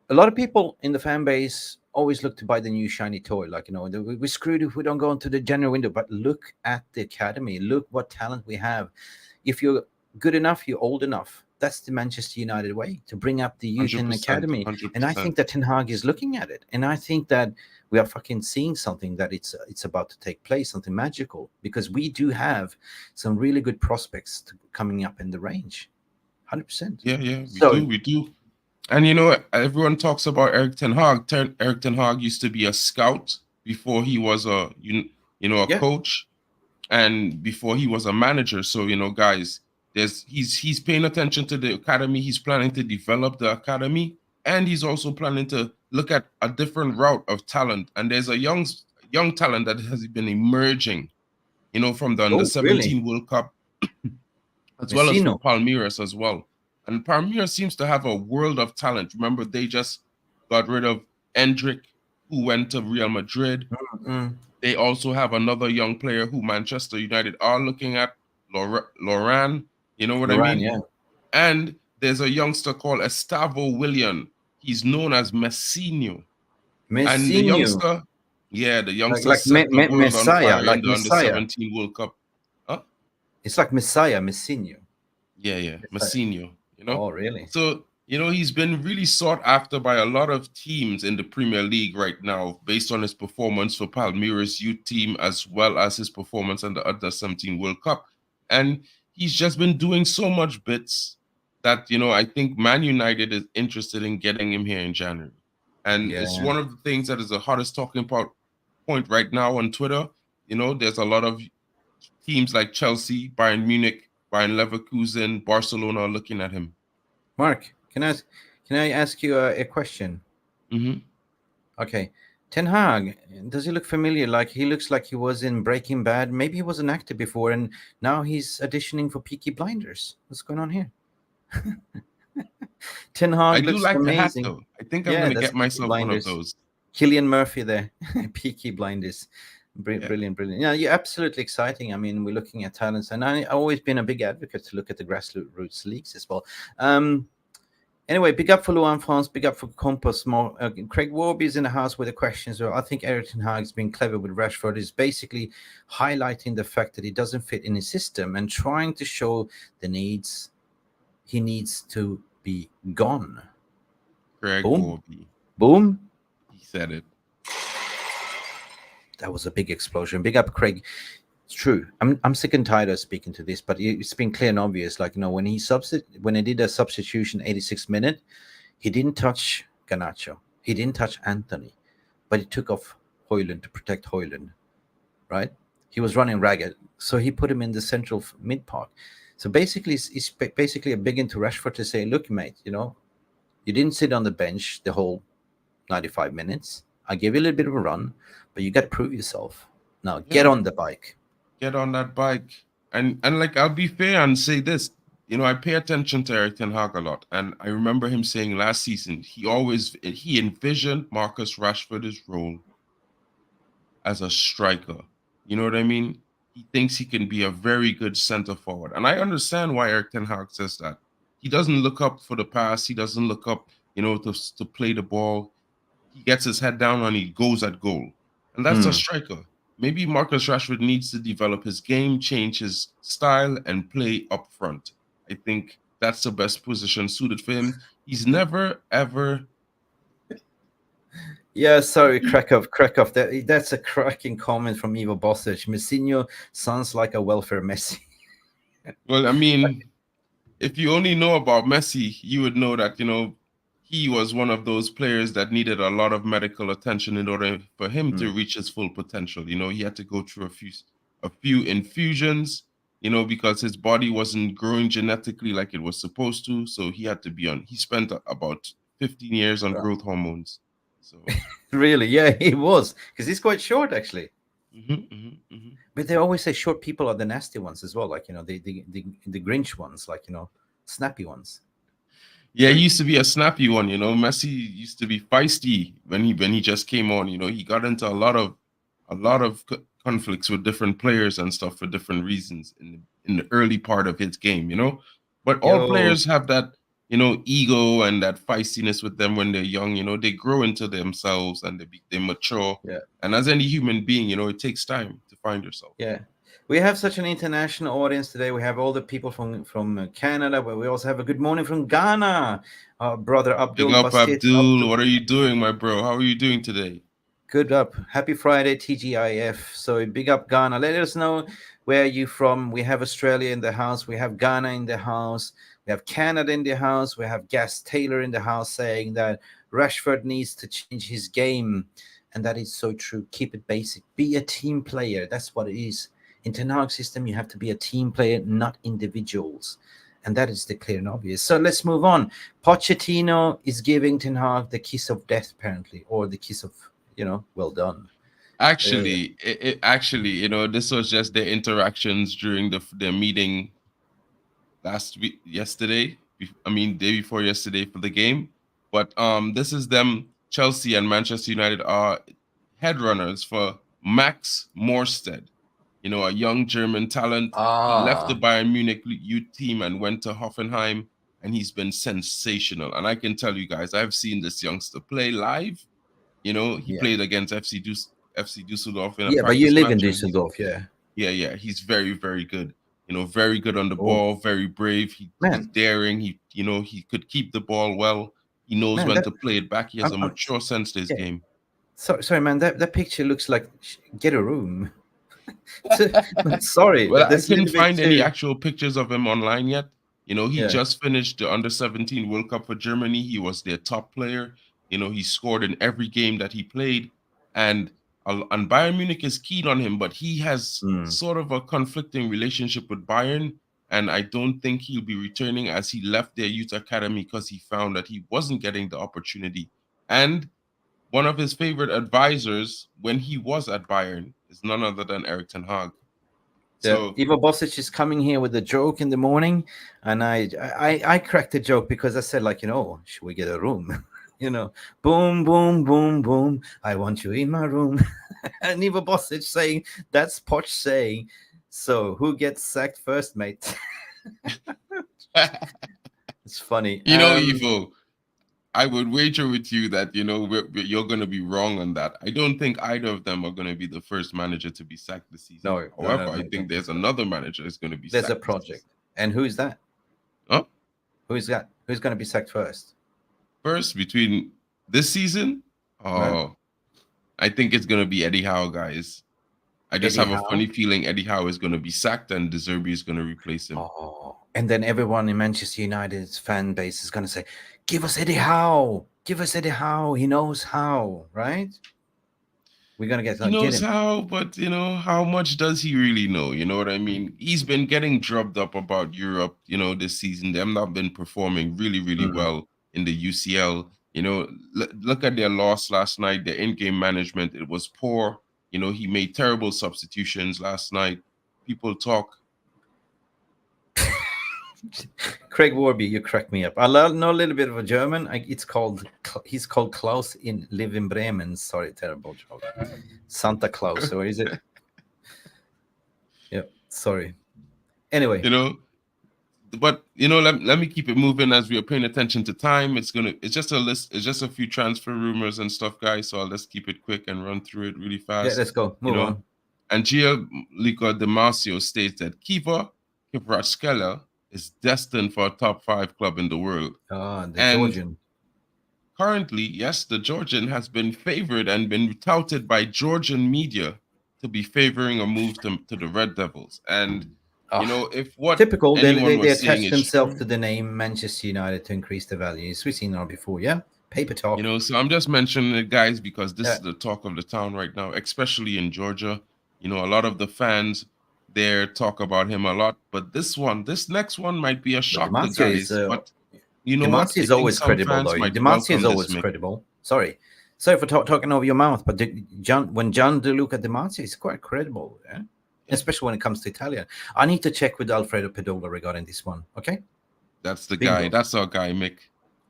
A lot of people in the fan base always look to buy the new shiny toy. We're screwed if we don't go into the January window. But look at the academy. Look what talent we have. If you're good enough, you're old enough. That's the Manchester United way to bring up the youth in the academy. 100%. And I think that Ten Hag is looking at it. And I think that we are fucking seeing something that it's about to take place, something magical. Because we do have some really good prospects coming up in the range. 100%. Yeah, we do. And everyone talks about Erik ten Hag. Erik ten Hag used to be a scout before he was a coach, and before he was a manager. So guys, he's paying attention to the academy. He's planning to develop the academy, and he's also planning to look at a different route of talent. And there's a young talent that has been emerging, from the under 17 World Cup. as well as for Vecino. Palmeiras as well. And Palmeiras seems to have a world of talent. Remember, they just got rid of Endrick, who went to Real Madrid. Mm. They also have another young player who Manchester United are looking at, Lorran. You know what I Lorran, mean? yeah. And there's a youngster called Estavo Willian. He's known as Messinho. And the Messinho. youngster Like set the world Messiah, on fire like in the Messiah. Under-17 World Cup. Huh? It's like Messiah, Messinho. Yeah, Messinho, you know? Oh, really? So, he's been really sought after by a lot of teams in the Premier League right now, based on his performance for Palmeiras youth team, as well as his performance in the Under-17 World Cup. And he's just been doing so much bits that, I think Man United is interested in getting him here in January. And it's one of the things that is the hottest talking point right now on Twitter. There's a lot of teams like Chelsea, Bayern Munich, Bayern Leverkusen, Barcelona are looking at him. Mark, can I ask you a question? Mm-hmm. Okay. Ten Hag, does he look familiar? Like he looks like he was in Breaking Bad. Maybe he was an actor before, and now he's auditioning for Peaky Blinders. What's going on here? Ten Hag looks like amazing. The hat, though. I think I'm going to get myself one of those. Cillian Murphy there, Peaky Blinders. Brilliant. Yeah, you're absolutely exciting. I mean, we're looking at talents, and I've always been a big advocate to look at the grassroots leagues as well. Anyway, big up for Luan France, big up for Compass. Craig Warby's in the house with a question. So I think Erik ten Hag's been clever with Rashford. Is basically highlighting the fact that he doesn't fit in his system and trying to show the needs. He needs to be gone. Craig Boom. Warby. Boom. He said it. That was a big explosion. Big up, Craig. It's true. I'm sick and tired of speaking to this, but it's been clear and obvious. Like, when he did a substitution 86th minute, he didn't touch Garnacho. He didn't touch Anthony, but he took off Højlund to protect Højlund, right? He was running ragged, so he put him in the central mid part. So basically, it's basically a big into Rashford to say, look, mate, you didn't sit on the bench the whole 95 minutes. I gave you a little bit of a run, but you got to prove yourself. Now, get on the bike. Get on that bike. And like, I'll be fair and say this. I pay attention to Erik ten Hag a lot. And I remember him saying last season, he envisioned Marcus Rashford's role as a striker. You know what I mean? He thinks he can be a very good center forward. And I understand why Erik ten Hag says that. He doesn't look up for the pass. He doesn't look up, to play the ball. He gets his head down and he goes at goal. And that's a striker. Maybe Marcus Rashford needs to develop his game, change his style, and play up front. I think that's the best position suited for him. He's never, ever... Yeah, sorry, Krakow. That's a cracking comment from Ivo Bosic. Messinho sounds like a welfare Messi. Well, I mean, if you only know about Messi, you would know that, he was one of those players that needed a lot of medical attention in order for him to reach his full potential. He had to go through a few infusions, because his body wasn't growing genetically like it was supposed to. So he had to be he spent about 15 years on growth hormones. So really? Yeah, he was, because he's quite short, actually. But they always say short people are the nasty ones as well. Like, the Grinch ones, like, snappy ones. Yeah, he used to be a snappy one, Messi used to be feisty when he just came on. He got into a lot of conflicts with different players and stuff for different reasons in the early part of his game, But all players have that, ego and that feistiness with them when they're young. They grow into themselves and they mature. Yeah. And as any human being, it takes time to find yourself. Yeah. We have such an international audience today. We have all the people from Canada, but we also have a good morning from Ghana. Our brother Abdul. Big up, Abdul. What are you doing, my bro? How are you doing today? Good up. Happy Friday, TGIF. So big up Ghana. Let us know where you're from. We have Australia in the house. We have Ghana in the house. We have Canada in the house. We have Gas Taylor in the house saying that Rashford needs to change his game. And that is so true. Keep it basic. Be a team player. That's what it is. In Ten Hag's system, you have to be a team player, not individuals. And that is the clear and obvious. So let's move on. Pochettino is giving Ten Hag the kiss of death, apparently, or the kiss of, well done. Actually, this was just their interactions during their meeting day before yesterday for the game. But this is them. Chelsea and Manchester United are headrunners for Max Moerstedt. You know, a young German talent. He left the Bayern Munich youth team and went to Hoffenheim, and he's been sensational. And I can tell you guys, I've seen this youngster play live. You know, he played against FC Düsseldorf in a but you practice live in match, and Düsseldorf, yeah. Yeah. He's very, very good. You know, very good on the ball, very brave. He's daring. He could keep the ball well. He knows when to play it back. He has a mature sense to his game. Sorry, man. That picture looks like get a room. Sorry. Well, I couldn't find any actual pictures of him online yet. You know, he just finished the Under-17 World Cup for Germany. He was their top player. You know, he scored in every game that he played. And Bayern Munich is keen on him, but he has sort of a conflicting relationship with Bayern. And I don't think he'll be returning, as he left their youth academy because he found that he wasn't getting the opportunity. And one of his favorite advisors when he was at Bayern is none other than Erik ten Hag. So Ivo Bosic is coming here with a joke in the morning, and I cracked the joke because I said, like, you know, should we get a room? You know, boom, boom, boom, boom. I want you in my room. And Ivo Bosic saying, that's Poch saying, so who gets sacked first, mate? It's funny. You know, Ivo, I would wager with you that, you know, you're going to be wrong on that. I don't think either of them are going to be the first manager to be sacked this season. No, however, I think there's another manager that's going to be sacked. There's a project. And who's that? Huh? Who's that? Who's going to be sacked first? First, between this season? Oh, I think it's going to be Eddie Howe, guys. I just have a funny feeling Eddie Howe is going to be sacked and De Zerbi is going to replace him. Oh, and then everyone in Manchester United's fan base is going to say, give us Eddie Howe. Give us Eddie Howe. He knows how, right? We're going to get him. He knows how, but, you know, how much does he really know? You know what I mean? He's been getting drubbed up about Europe, you know, this season. They have not been performing really, really well in the UCL. You know, look at their loss last night. Their in-game management, it was poor. You know, he made terrible substitutions last night. People talk. Craig Warby, you crack me up. I know a little bit of a German. He's called Klaus in live in Bremen. Sorry, terrible joke. Santa Claus, or is it? Yeah, sorry. Anyway, you know, but you know, let me keep it moving as we are paying attention to time. It's just a list. It's just a few transfer rumors and stuff, guys. So let's keep it quick and run through it really fast. Yeah, let's go. Move on. And Gianluca Di Marzio states that Kvaratskheliamarcos is destined for a top 5 club in the world. The Georgian. Currently, yes, the Georgian has been favored and been touted by Georgian media to be favoring a move to the Red Devils. And you know, if what typical, they attach themselves to the name Manchester United to increase the values. We've seen that before, yeah. Paper talk. You know, so I'm just mentioning it, guys, because this is the talk of the town right now, especially in Georgia. You know, a lot of the fans there talk about him a lot, but this next one might be a shock to guys. But you know, Di Marzio is always credible, though. Di Marzio is always credible. Sorry for talking over your mouth, but when Gianluca Di Marzio is quite credible, yeah? Especially when it comes to Italian. I need to check with Alfredo Pedola regarding this one. Okay, that's the guy. That's our guy, Mick.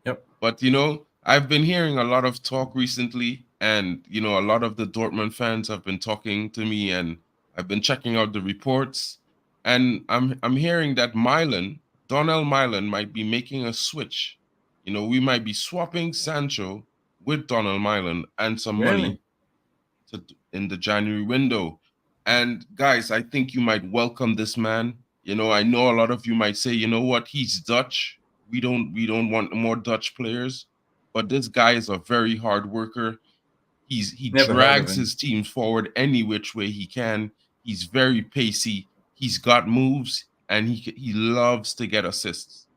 Yep. But you know, I've been hearing a lot of talk recently, and you know, a lot of the Dortmund fans have been talking to me, and I've been checking out the reports, and I'm hearing that Donnel Malen might be making a switch. You know, we might be swapping Sancho with Donnel Malen and some money in the January window. And guys, I think you might welcome this man. You know, I know a lot of you might say, you know what, he's Dutch. We don't want more Dutch players, but this guy is a very hard worker. He drags his teams forward any which way he can. He's very pacey. He's got moves, and he loves to get assists.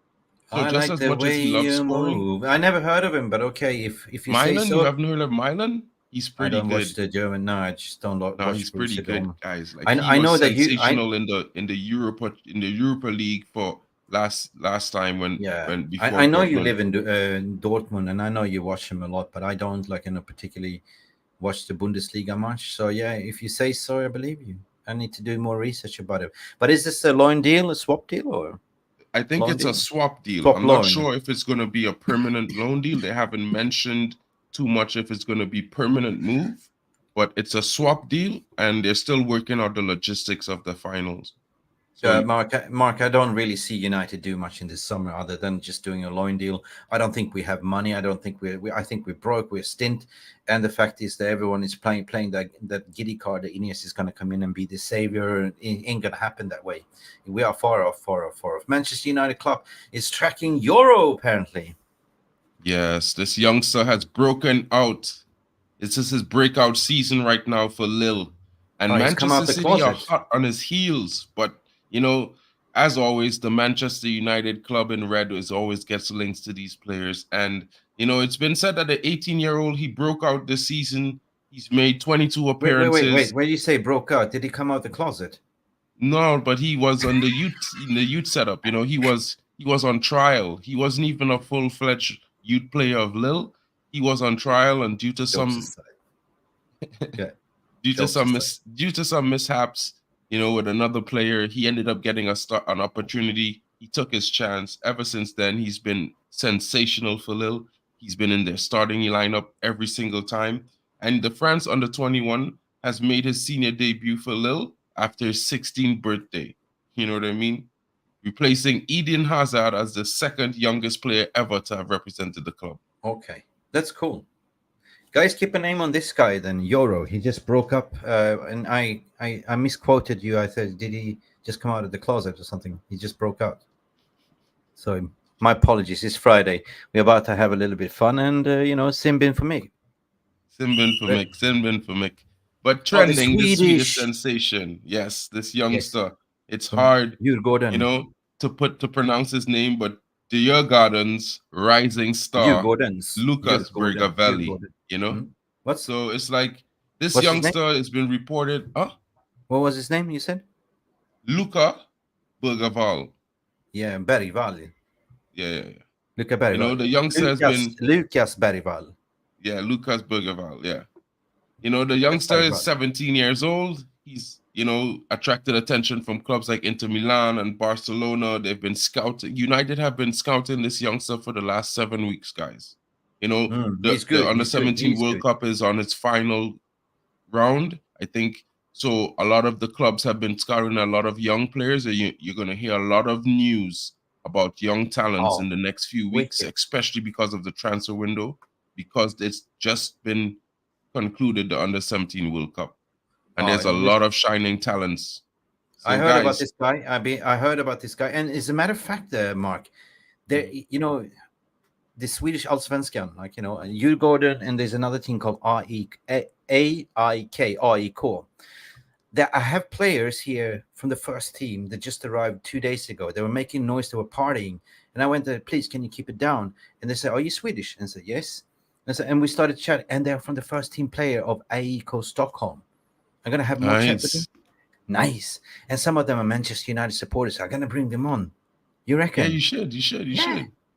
So I just like as the much way as he loves you scoring, move. I never heard of him, but okay, if you Milan, say so. You haven't heard of Milan? He's pretty I don't good. watch the German. No, I just don't watch. No, he's pretty good, guys. Like, I know that sensational in the Europa League for last time when before I know Dortmund. you live in Dortmund, and I know you watch him a lot, but I don't particularly watch the Bundesliga much. So yeah, if you say so, I believe you. I need to do more research about it. But is this a loan deal, a swap deal, or? I think Loan it's a deal? swap deal. Swap I'm not loan. sure if it's going to be a permanent loan deal. They haven't mentioned too much if it's going to be permanent move, but it's a swap deal, and they're still working out the logistics of the finals. So Mark, I don't really see United do much in this summer other than just doing a loan deal. I don't think we have money. I don't think I think we're broke. We're stint, and the fact is that everyone is playing that giddy card that Ines is going to come in and be the savior. It ain't going to happen that way. We are far off. Manchester United club is tracking Yoro apparently. yes, this youngster has broken out. This is his breakout season right now for Lille. And He's come out Manchester the City are closet. hot on his heels. But, you know, as always, the Manchester United club in red always gets links to these players. And, you know, it's been said that the 18-year-old, he broke out this season. He's made 22 appearances. Wait. Where do you say broke out? Did he come out the closet? No, but he was on the youth setup. You know, he was on trial. He wasn't even a full-fledged youth player of Lille. He was on trial, and due to some due to some mishaps, you know, with another player, he ended up getting an opportunity. He took his chance. Ever since then, he's been sensational for Lille. He's been in their starting lineup every single time. And the France under-21 has made his senior debut for Lille after his 16th birthday. You know what I mean? Replacing Eden Hazard as the second youngest player ever to have represented the club. Okay, that's cool. Guys, keep an name on this guy then, Yoro. He just broke up, and I misquoted you. I said, did he just come out of the closet or something? He just broke out. So my apologies. It's Friday. We're about to have a little bit fun, and you know, Simbin for me. Simbin for Mick. But trending, the Swedish sensation. Yes, this youngster. Yes. It's hard, you know, to pronounce his name, but the Djurgården's rising star, Lucas Bergavelli, you know? What? So it's like this youngster has been reported. Huh? What was his name, you said? Luca Bergaval. Yeah, Bergvall. Yeah. Luca Bergvall. You know, the youngster has been... Lucas Bergvall. Yeah, Lucas Bergaval, yeah. You know, the youngster is 17 years old. He's, you know, attracted attention from clubs like Inter Milan and Barcelona. They've been scouting. United have been scouting this youngster for the last 7 weeks, guys. You know, the Under-17 World Cup is on its final round, I think. So a lot of the clubs have been scouting a lot of young players. You're going to hear a lot of news about young talents in the next few weeks, especially because of the transfer window, because it's just been concluded, the Under-17 World Cup. And there's a lot of shining talents. So I heard about this guy. I heard about this guy. And as a matter of fact, Mark, there, you know, the Swedish Allsvenskan, like, you know, Djurgården, and there's another team called AIK. I have players here from the first team that just arrived 2 days ago. They were making noise. They were partying. And I went there, please, can you keep it down? And they said, are you Swedish? And I said, yes. And we started chatting. And they're from the first team player of AIK Stockholm. I'm going to have more chat with them. Nice. And some of them are Manchester United supporters. I'm going to bring them on. You reckon? Yeah, you should. You should.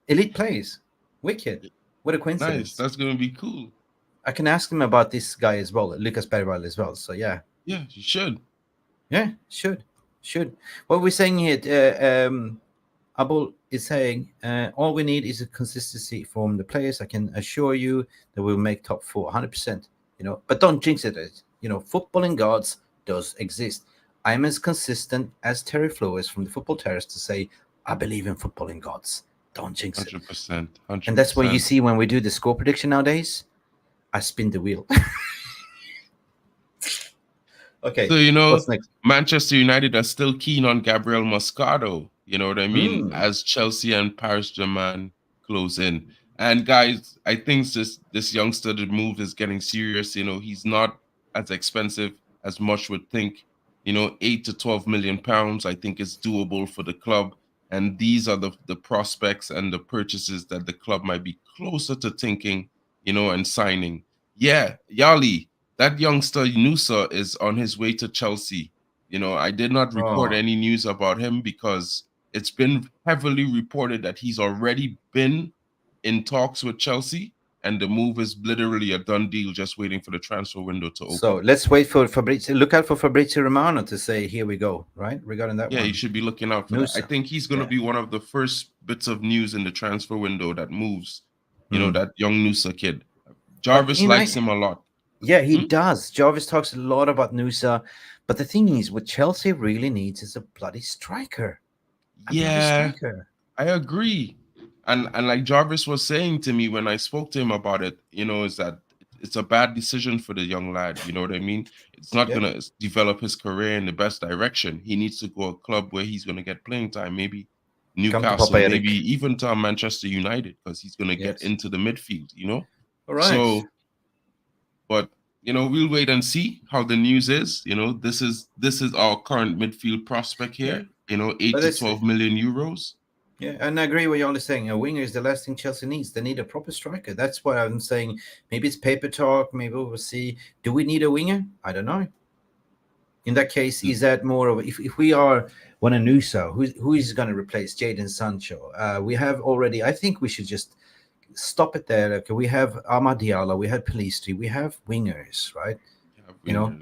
Elite players. Wicked. What a coincidence. Nice. That's going to be cool. I can ask them about this guy as well, Lucas Bergvall as well. So, yeah. Yeah, you should. Yeah, should. What we're saying here, Abul is saying, all we need is a consistency from the players. I can assure you that we'll make top 4, 100%. You know, but don't jinx it. You know, footballing gods does exist. I'm as consistent as Terry Flores from the Football Terrace to say, I believe in footballing gods. Don't jinx 100%, it. 100%. And that's what you see when we do the score prediction nowadays. I spin the wheel. Okay. So, you know, Manchester United are still keen on Gabriel Moschado. You know what I mean? As Chelsea and Paris Germain close in. And guys, I think this youngster, the move is getting serious. You know, he's not as expensive as much would think. You know, 8 to 12 million pounds, I think is doable for the club. And these are the prospects and the purchases that the club might be closer to thinking, you know, and signing. Yeah, Yali, that youngster Nusa is on his way to Chelsea. You know, I did not report any news about him because it's been heavily reported that he's already been in talks with Chelsea. and the move is literally a done deal, just waiting for the transfer window to open. So let's wait for Fabrizio. Look out for Fabrizio Romano to say, "Here we go." Right, regarding that Yeah, one. you should be looking out for that. I think he's going to be one of the first bits of news in the transfer window that moves. You know, that young Nusa kid. Jarvis likes him a lot. Yeah, he does. Jarvis talks a lot about Nusa, but the thing is, what Chelsea really needs is a bloody striker. Yeah, I agree. And like Jarvis was saying to me when I spoke to him about it, you know, is that it's a bad decision for the young lad. You know what I mean? It's not going to develop his career in the best direction. He needs to go a club where he's going to get playing time, maybe Newcastle, maybe even to Manchester United, because he's going to get into the midfield, you know? All right. So, but, you know, we'll wait and see how the news is. You know, this is our current midfield prospect here, you know, 8 to 12 million euros. Yeah, and I agree with what you're saying. A winger is the last thing Chelsea needs. They need a proper striker. That's what I'm saying. Maybe it's paper talk. Maybe we'll see. Do we need a winger? I don't know. In that case, is that more of if we are one a Nusa, who is going to replace Jadon Sancho? We have already. I think we should just stop it there. Okay, we have Amad Diallo, we have Pelistri, we have wingers, right? You know,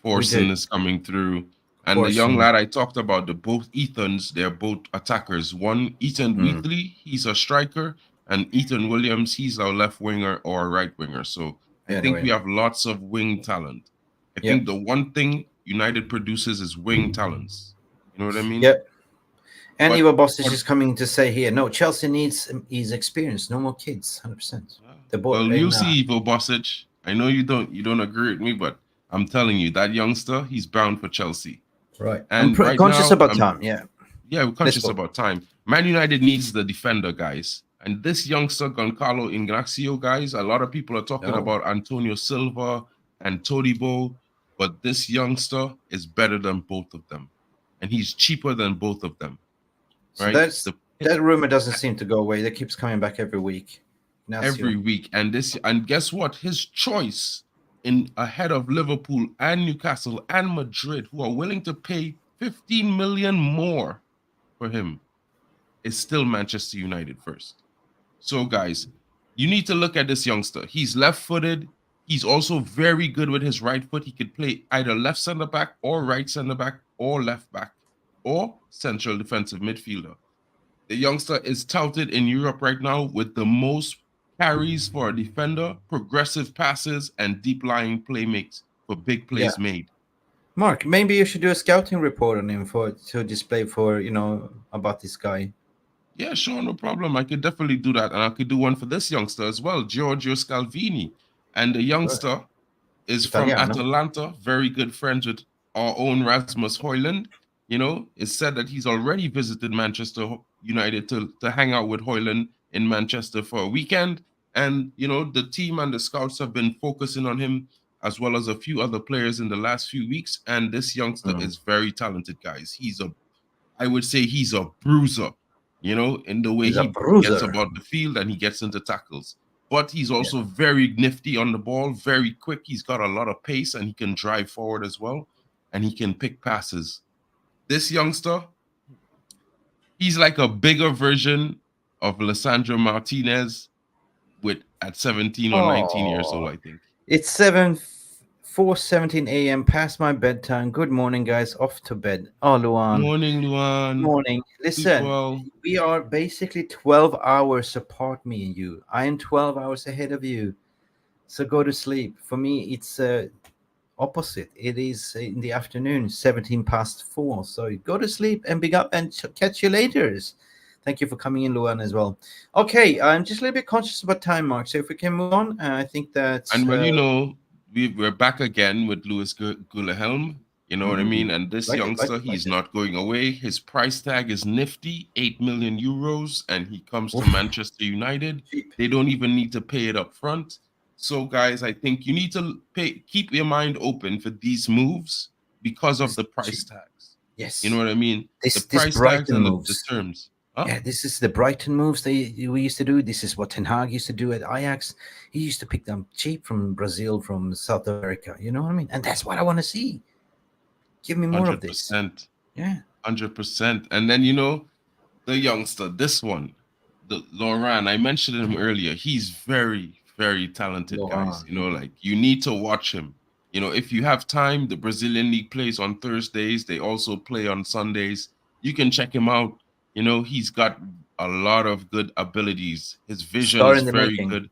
Forsen is coming through. And the young lad I talked about, the both Ethans, they're both attackers. One, Ethan Wheatley, he's a striker, and Ethan Williams, he's our left winger or right winger. So I think we have lots of wing talent. I think the one thing United produces is wing talents. You know what I mean? Yep. And Ivo Bosic is coming to say here, no, Chelsea needs his experience, no more kids, 100%. Well, you'll see Ivo Bosic. I know you don't agree with me, but I'm telling you, that youngster, he's bound for Chelsea. Right. And I'm conscious about time, yeah. Yeah, we're conscious about time. Man United needs the defender, guys. And this youngster, Gonçalo Ignacio, guys, a lot of people are talking about Antonio Silva and Todibo, but this youngster is better than both of them. And he's cheaper than both of them. Right? So that rumor doesn't seem to go away. That keeps coming back every week. Every week. And guess what? His choice ahead of Liverpool and Newcastle and Madrid, who are willing to pay 15 million more for him, is still Manchester United first. So, guys, you need to look at this youngster. He's left-footed. He's also very good with his right foot. He could play either left center-back or right center-back or left-back or central defensive midfielder. The youngster is touted in Europe right now with the most carries for a defender, progressive passes, and deep-lying playmates for big plays made. Mark, maybe you should do a scouting report on him to display for, about this guy. Yeah, sure, no problem. I could definitely do that. And I could do one for this youngster as well, Giorgio Scalvini. And the youngster is from Atalanta, very good friends with our own Rasmus Højlund. You know, it's said that he's already visited Manchester United to hang out with Højlund in Manchester for a weekend. And, the team and the scouts have been focusing on him as well as a few other players in the last few weeks. And this youngster is very talented, guys. I would say he's a bruiser, in the way he gets about the field and he gets into tackles. But he's also very nifty on the ball, very quick. He's got a lot of pace and he can drive forward as well. And he can pick passes. This youngster, he's like a bigger version of Lisandro Martinez at 17 or 19 years old, I think. It's 4:17 a.m. past my bedtime. Good morning, guys. Off to bed. Oh, Luan. Morning, Luan. Morning. Listen, we are basically 12 hours apart, me and you. I am 12 hours ahead of you. So go to sleep. For me, it's opposite. It is in the afternoon, 17 past 4. So go to sleep and big up and catch you later. Thank you for coming in, Luan, as well. Okay, I'm just a little bit conscious about time, Mark. So if we can move on, I think that's... And we're back again with Louis Guilherme. You know what I mean? And this youngster, he's not going away. His price tag is nifty, 8 million euros, and he comes to Manchester United. They don't even need to pay it up front. So, guys, I think you need to keep your mind open for these moves because of the price tags. Yes. You know what I mean? The price tags and the terms. Huh? Yeah, this is the Brighton moves we used to do. This is what Ten Hag used to do at Ajax. He used to pick them cheap from Brazil, from South America. You know what I mean? And that's what I want to see. Give me more 100%. of this. Yeah. 100%. And then, the youngster, this one, the Lorran, I mentioned him earlier. He's very, very talented guys. Lorran. You know, like you need to watch him. You know, if you have time, the Brazilian league plays on Thursdays. They also play on Sundays. You can check him out. You know, he's got a lot of good abilities. His vision Star is in the very making. good.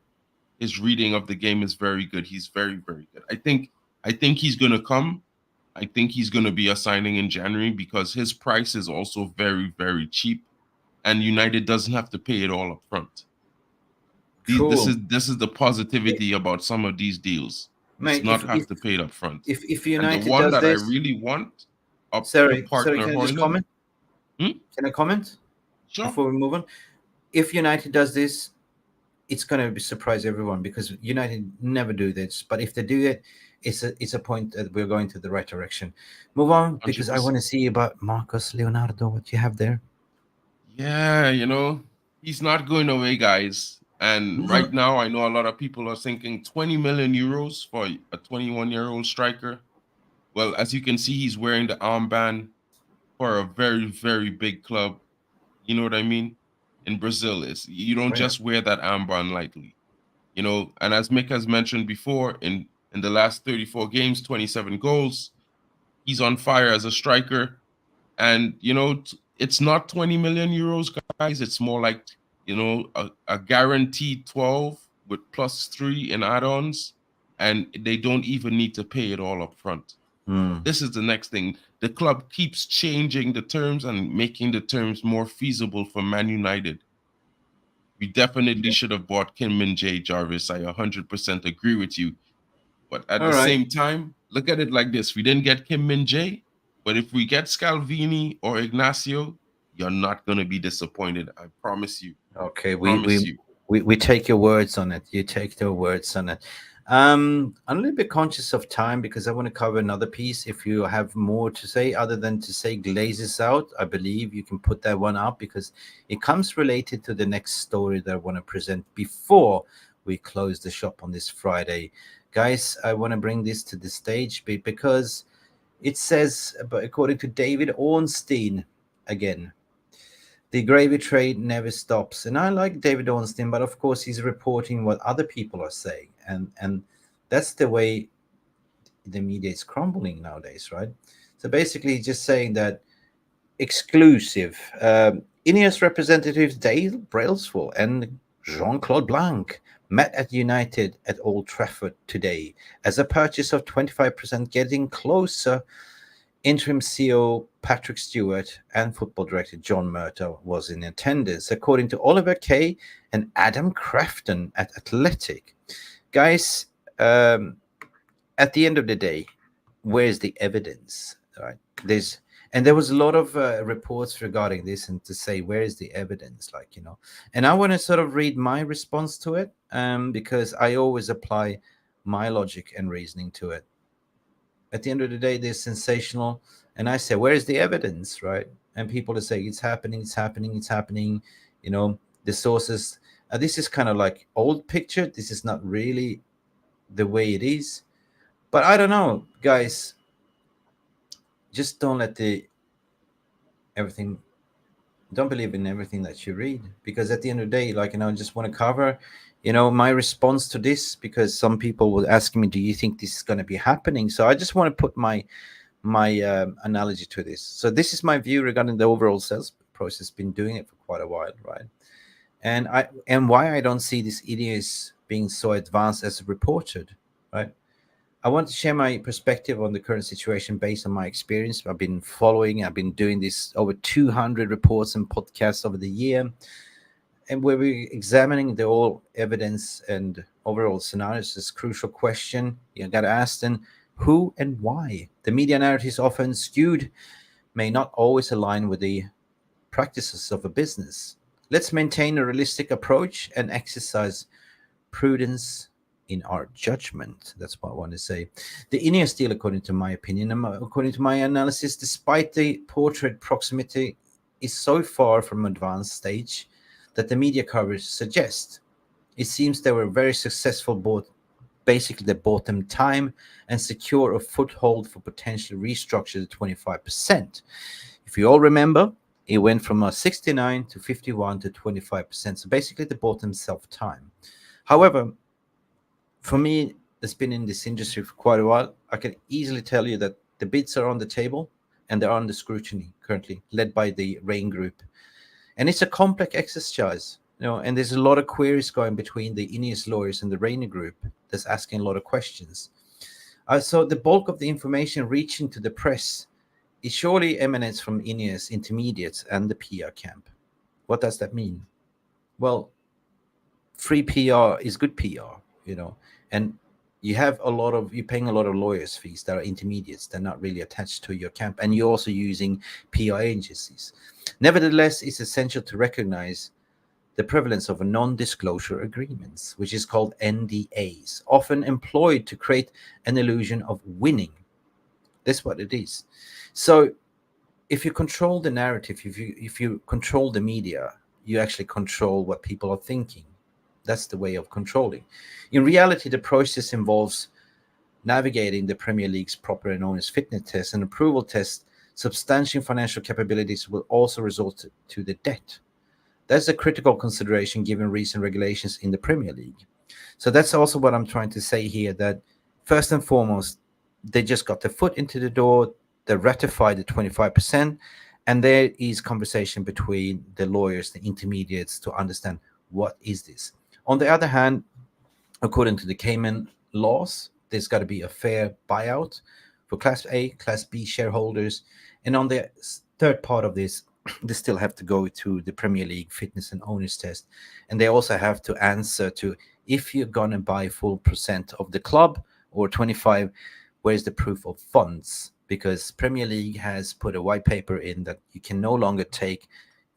His reading of the game is very good. He's very, very good. I think he's gonna come. I think he's gonna be a signing in January because his price is also very, very cheap, and United doesn't have to pay it all up front. Cool. This is the positivity about some of these deals. It's Mate, not have to pay it up front. if And the United one does that I this, really want up to sorry, partner can I just Hoyland. comment? Hmm? Can I comment Sure. before we move on? If United does this, it's going to surprise everyone because United never do this. But if they do it, it's a point that we're going to the right direction. Move on because I 100%. want to see about Marcos Leonardo. What you have there? Yeah, you know, he's not going away, guys. And right now, I know a lot of people are thinking 20 million euros for a 21-year-old striker. Well, as you can see, he's wearing the armband for a very, very big club. You know what I mean? In Brazil, is you don't Yeah. just wear that armband lightly. You know, and as Mick has mentioned before, in the last 34 games, 27 goals. He's on fire as a striker. And you know, it's not 20 million euros, guys. It's more like, you know, a guaranteed 12 with +3 in add-ons, and they don't even need to pay it all up front. This is the next thing. The club keeps changing the terms and making the terms more feasible for Man United. We definitely should have bought Kim Min-jae, Jarvis. I 100% agree with you. But at All the right. same time, look at it like this. We didn't get Kim Min-jae, but if we get Scalvini or Ignacio, you're not going to be disappointed. I promise you. Okay, Promise you. we take your words on it. You take their words on it. I'm a little bit conscious of time because I want to cover another piece. If you have more to say other than to say glazes out, I believe you can put that one up because it comes related to the next story that I want to present before we close the shop on this Friday. Guys, I want to bring this to the stage because it says, but according to David Ornstein, again, the gravy trade never stops. And I like David Ornstein, but of course he's reporting what other people are saying. And that's the way the media is crumbling nowadays, right? So basically just saying that exclusive Ineos representatives Dale Brailsford and Jean-Claude Blanc met at United at Old Trafford today as a purchase of 25% getting closer. Interim CEO Patrick Stewart and football director John Murtaugh was in attendance, according to Oliver Kay and Adam Crafton at Athletic. Guys, at the end of the day, where's the evidence? Right? There was a lot of reports regarding this, and to say where is the evidence, like, you know. And I want to sort of read my response to it, because I always apply my logic and reasoning to it. At the end of the day, they're sensational. And I say, where is the evidence, right? And people are saying, it's happening, it's happening, it's happening. You know, the sources. This is kind of like old picture. This is not really the way it is. But I don't know, guys. Just don't let don't believe in everything that you read. Because at the end of the day, like, you know, I just want to cover, you know, my response to this, because some people will ask me, do you think this is going to be happening? So I just want to put my analogy to this. So this is my view regarding the overall sales process. Been doing it for quite a while, right? And why I don't see this Ineos being so advanced as reported, right? I want to share my perspective on the current situation based on my experience. I've been doing this over 200 reports and podcasts over the year, and where we're examining the all evidence and overall scenarios. This crucial question you got to ask then: who and why? The media narrative is often skewed, may not always align with the practices of a business. Let's maintain a realistic approach and exercise prudence in our judgment. That's what I want to say. The Ineos deal, according to my opinion, and according to my analysis, despite the portrait proximity, is so far from advanced stage that the media coverage suggests. It seems they were very successful. Basically, they bought them time and secure a foothold for potentially restructure to 25%. If you all remember, it went from a 69 to 51 to 25%. So basically, they bought themselves time. However, for me, that's been in this industry for quite a while, I can easily tell you that the bids are on the table and they're under scrutiny currently, led by the Rain Group. And it's a complex exercise, and there's a lot of queries going between the Ineos lawyers and the Rain Group that's asking a lot of questions. So the bulk of the information reaching to the press, it surely emanates from Ineos intermediates and the PR camp. What does that mean? Well, free PR is good PR, and you're paying a lot of lawyers' fees that are intermediates. They're not really attached to your camp, and you're also using PR agencies. Nevertheless, it's essential to recognize the prevalence of non-disclosure agreements, which is called NDAs, often employed to create an illusion of winning. That's what it is. So if you control the narrative, if you control the media, you actually control what people are thinking. That's the way of controlling. In reality, the process involves navigating the Premier League's proper and honest fitness test and approval test. Substantial financial capabilities will also result to the debt. That's a critical consideration given recent regulations in the Premier League. So that's also what I'm trying to say here, that first and foremost, they just got their foot into the door, they ratified the 25%, and there is conversation between the lawyers, the intermediates, to understand what is this. On the other hand, according to the Cayman laws, there's got to be a fair buyout for Class A, Class B shareholders. And on the third part of this, they still have to go to the Premier League fitness and owners test. And they also have to answer to, if you're going to buy full percent of the club or 25, where's the proof of funds? Because Premier League has put a white paper in that you can no longer take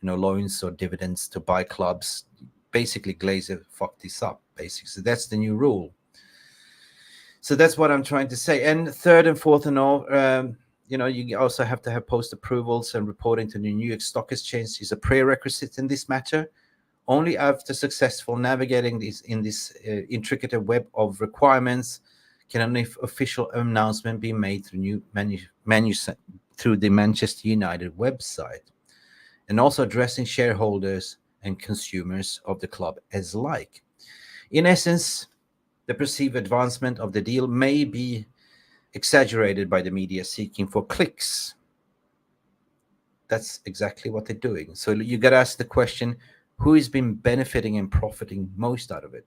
loans or dividends to buy clubs. Basically, Glazer fucked this up, basically. So that's the new rule. So that's what I'm trying to say. And third and fourth and all, you also have to have post approvals, and reporting to the New York Stock Exchange is a prerequisite in this matter. Only after successful navigating this intricate web of requirements can an official announcement be made through through the Manchester United website, and also addressing shareholders and consumers of the club as like. In essence, the perceived advancement of the deal may be exaggerated by the media seeking for clicks. That's exactly what they're doing. So you got to ask the question, who has been benefiting and profiting most out of it?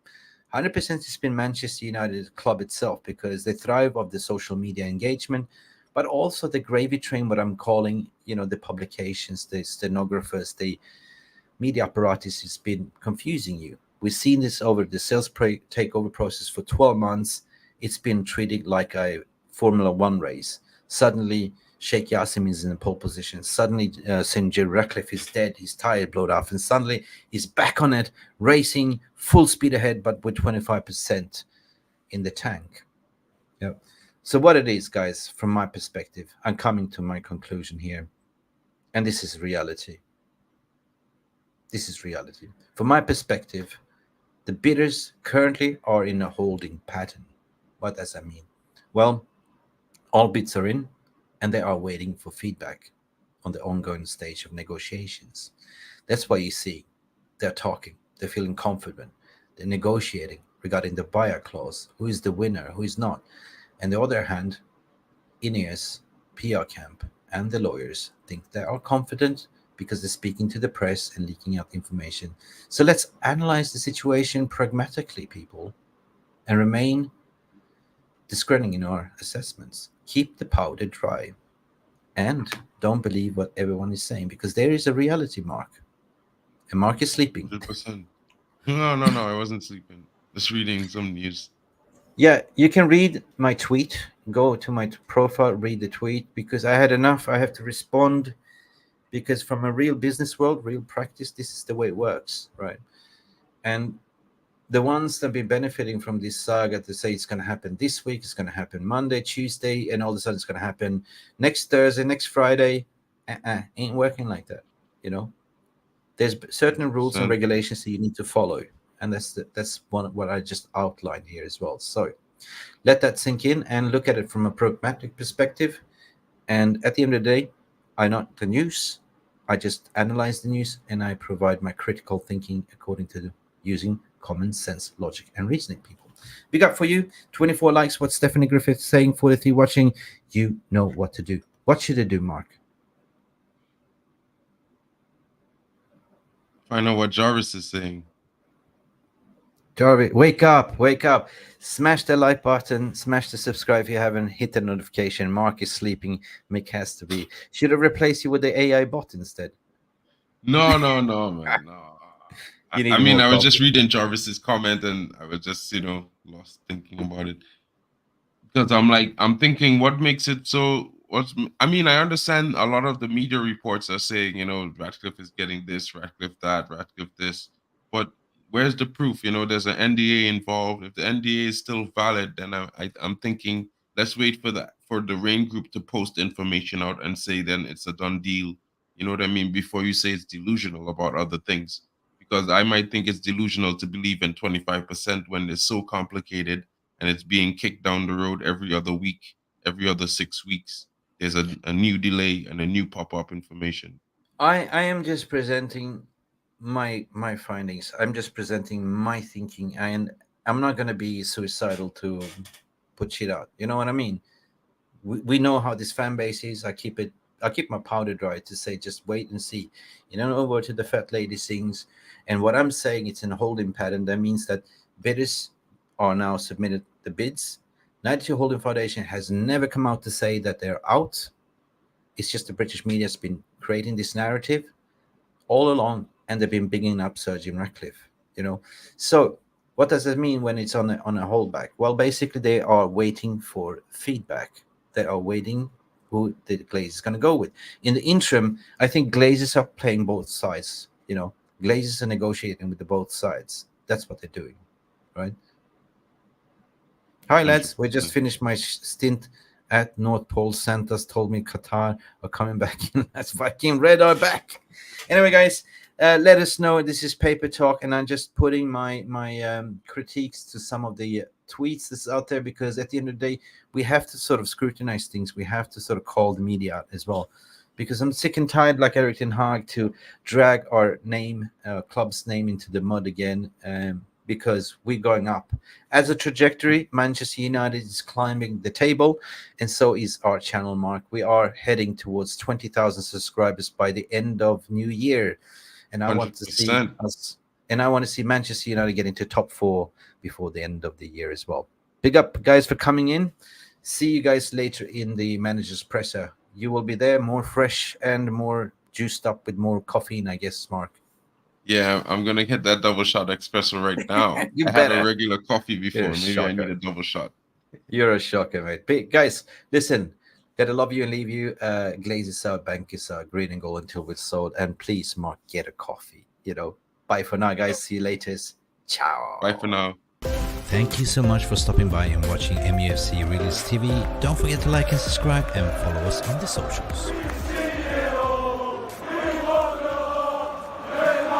100% it's been Manchester United club itself, because they thrive off the social media engagement, but also the gravy train, what I'm calling, the publications, the stenographers, the media apparatus has been confusing you. We've seen this over the sales takeover process for 12 months. It's been treated like a Formula One race. Suddenly, Sheikh Yassim is in the pole position. Suddenly, St. Joe Ratcliffe is dead. His tire blowed off. And suddenly, he's back on it, racing full speed ahead, but with 25% in the tank. Yeah. So what it is, guys, from my perspective, I'm coming to my conclusion here. And this is reality. This is reality. From my perspective, the bidders currently are in a holding pattern. What does that mean? Well, all bids are in, and they are waiting for feedback on the ongoing stage of negotiations. That's why you see they're talking, they're feeling confident, they're negotiating regarding the buyer clause, who is the winner, who is not. On the other hand, Ineos, PR camp, and the lawyers think they are confident because they're speaking to the press and leaking out information. So let's analyze the situation pragmatically, people, and remain discerning in our assessments. Keep the powder dry, and don't believe what everyone is saying, because there is a reality, Mark. And Mark is sleeping. 100%. No, I wasn't sleeping. Just reading some news. Yeah, you can read my tweet. Go to my profile, read the tweet, because I had enough. I have to respond, because from a real business world, real practice, this is the way it works, right? And the ones that be benefiting from this saga to say it's going to happen this week, it's going to happen Monday, Tuesday, and all of a sudden it's going to happen next Thursday, next Friday, ain't working like that, There's certain rules and regulations that you need to follow, and that's what I just outlined here as well. So let that sink in and look at it from a pragmatic perspective. And at the end of the day, I'm not the news. I just analyze the news, and I provide my critical thinking according to using common sense, logic, and reasoning, people. Big up for you. 24 likes. What Stephanie Griffith saying? 43 watching. You know what to do. What should I do, Mark? I know what Jarvis is saying. Jarvis, wake up, wake up. Smash the like button. Smash the subscribe if you haven't. Hit the notification. Mark is sleeping. Mick has to be. Should have replaced you with the AI bot instead. No, man. No. I mean, I was just reading Jarvis's comment and I was just, lost thinking about it. Because I'm thinking, what makes it so? I understand a lot of the media reports are saying, Ratcliffe is getting this, Ratcliffe that, Ratcliffe this. But where's the proof? There's an NDA involved. If the NDA is still valid, then I'm thinking, let's wait for the Rain Group to post information out and say then it's a done deal. You know what I mean? Before you say it's delusional about other things. Because I might think it's delusional to believe in 25% when it's so complicated and it's being kicked down the road every other week, every other 6 weeks. There's a new delay and a new pop-up information. I am just presenting my findings. I'm just presenting my thinking, and I'm not going to be suicidal to put shit out. You know what I mean? We know how this fan base is. I keep my powder dry to say just wait and see. Over to the fat lady sings. And what I'm saying, it's in a holding pattern. That means that bidders are now submitted the bids. 92 Holding Foundation has never come out to say that they're out. It's just the British media has been creating this narrative all along, and they've been bigging up Sir Jim Ratcliffe. So what does that mean when it's on a holdback? Well, basically they are waiting for feedback. They are waiting who the Glazers is going to go with. In the interim, I think Glazers are playing both sides. Glazers are negotiating with the both sides. That's what they're doing, right? Hi, lads. We just finished my stint at North Pole. Santa's told me Qatar are coming back in. That's fucking red eye back. Anyway, guys, let us know. This is Paper Talk, and I'm just putting my critiques to some of the tweets that's out there, because at the end of the day, we have to sort of scrutinize things. We have to sort of call the media out as well, because I'm sick and tired, like Eric Ten Hag, to drag our club's name into the mud again, because we're going up. As a trajectory, Manchester United is climbing the table, and so is our channel, Mark. We are heading towards 20,000 subscribers by the end of New Year. And I 100%. Want to see us, and I want to see Manchester United get into top 4 before the end of the year as well. Big up, guys, for coming in. See you guys later in the manager's presser. You will be there, more fresh and more juiced up with more caffeine, I guess, Mark. Yeah, I'm going to hit that double shot espresso right now. I had a regular coffee before. Maybe I need a double shot. You're a shocker, mate. But guys, listen, gotta love you and leave you. Glazes out, bankers out, green and gold until we're sold. And please, Mark, get a coffee. Bye for now, guys. See you later. Ciao. Bye for now. Thank you so much for stopping by and watching MUFC Realist TV. Don't forget to like and subscribe and follow us on the socials.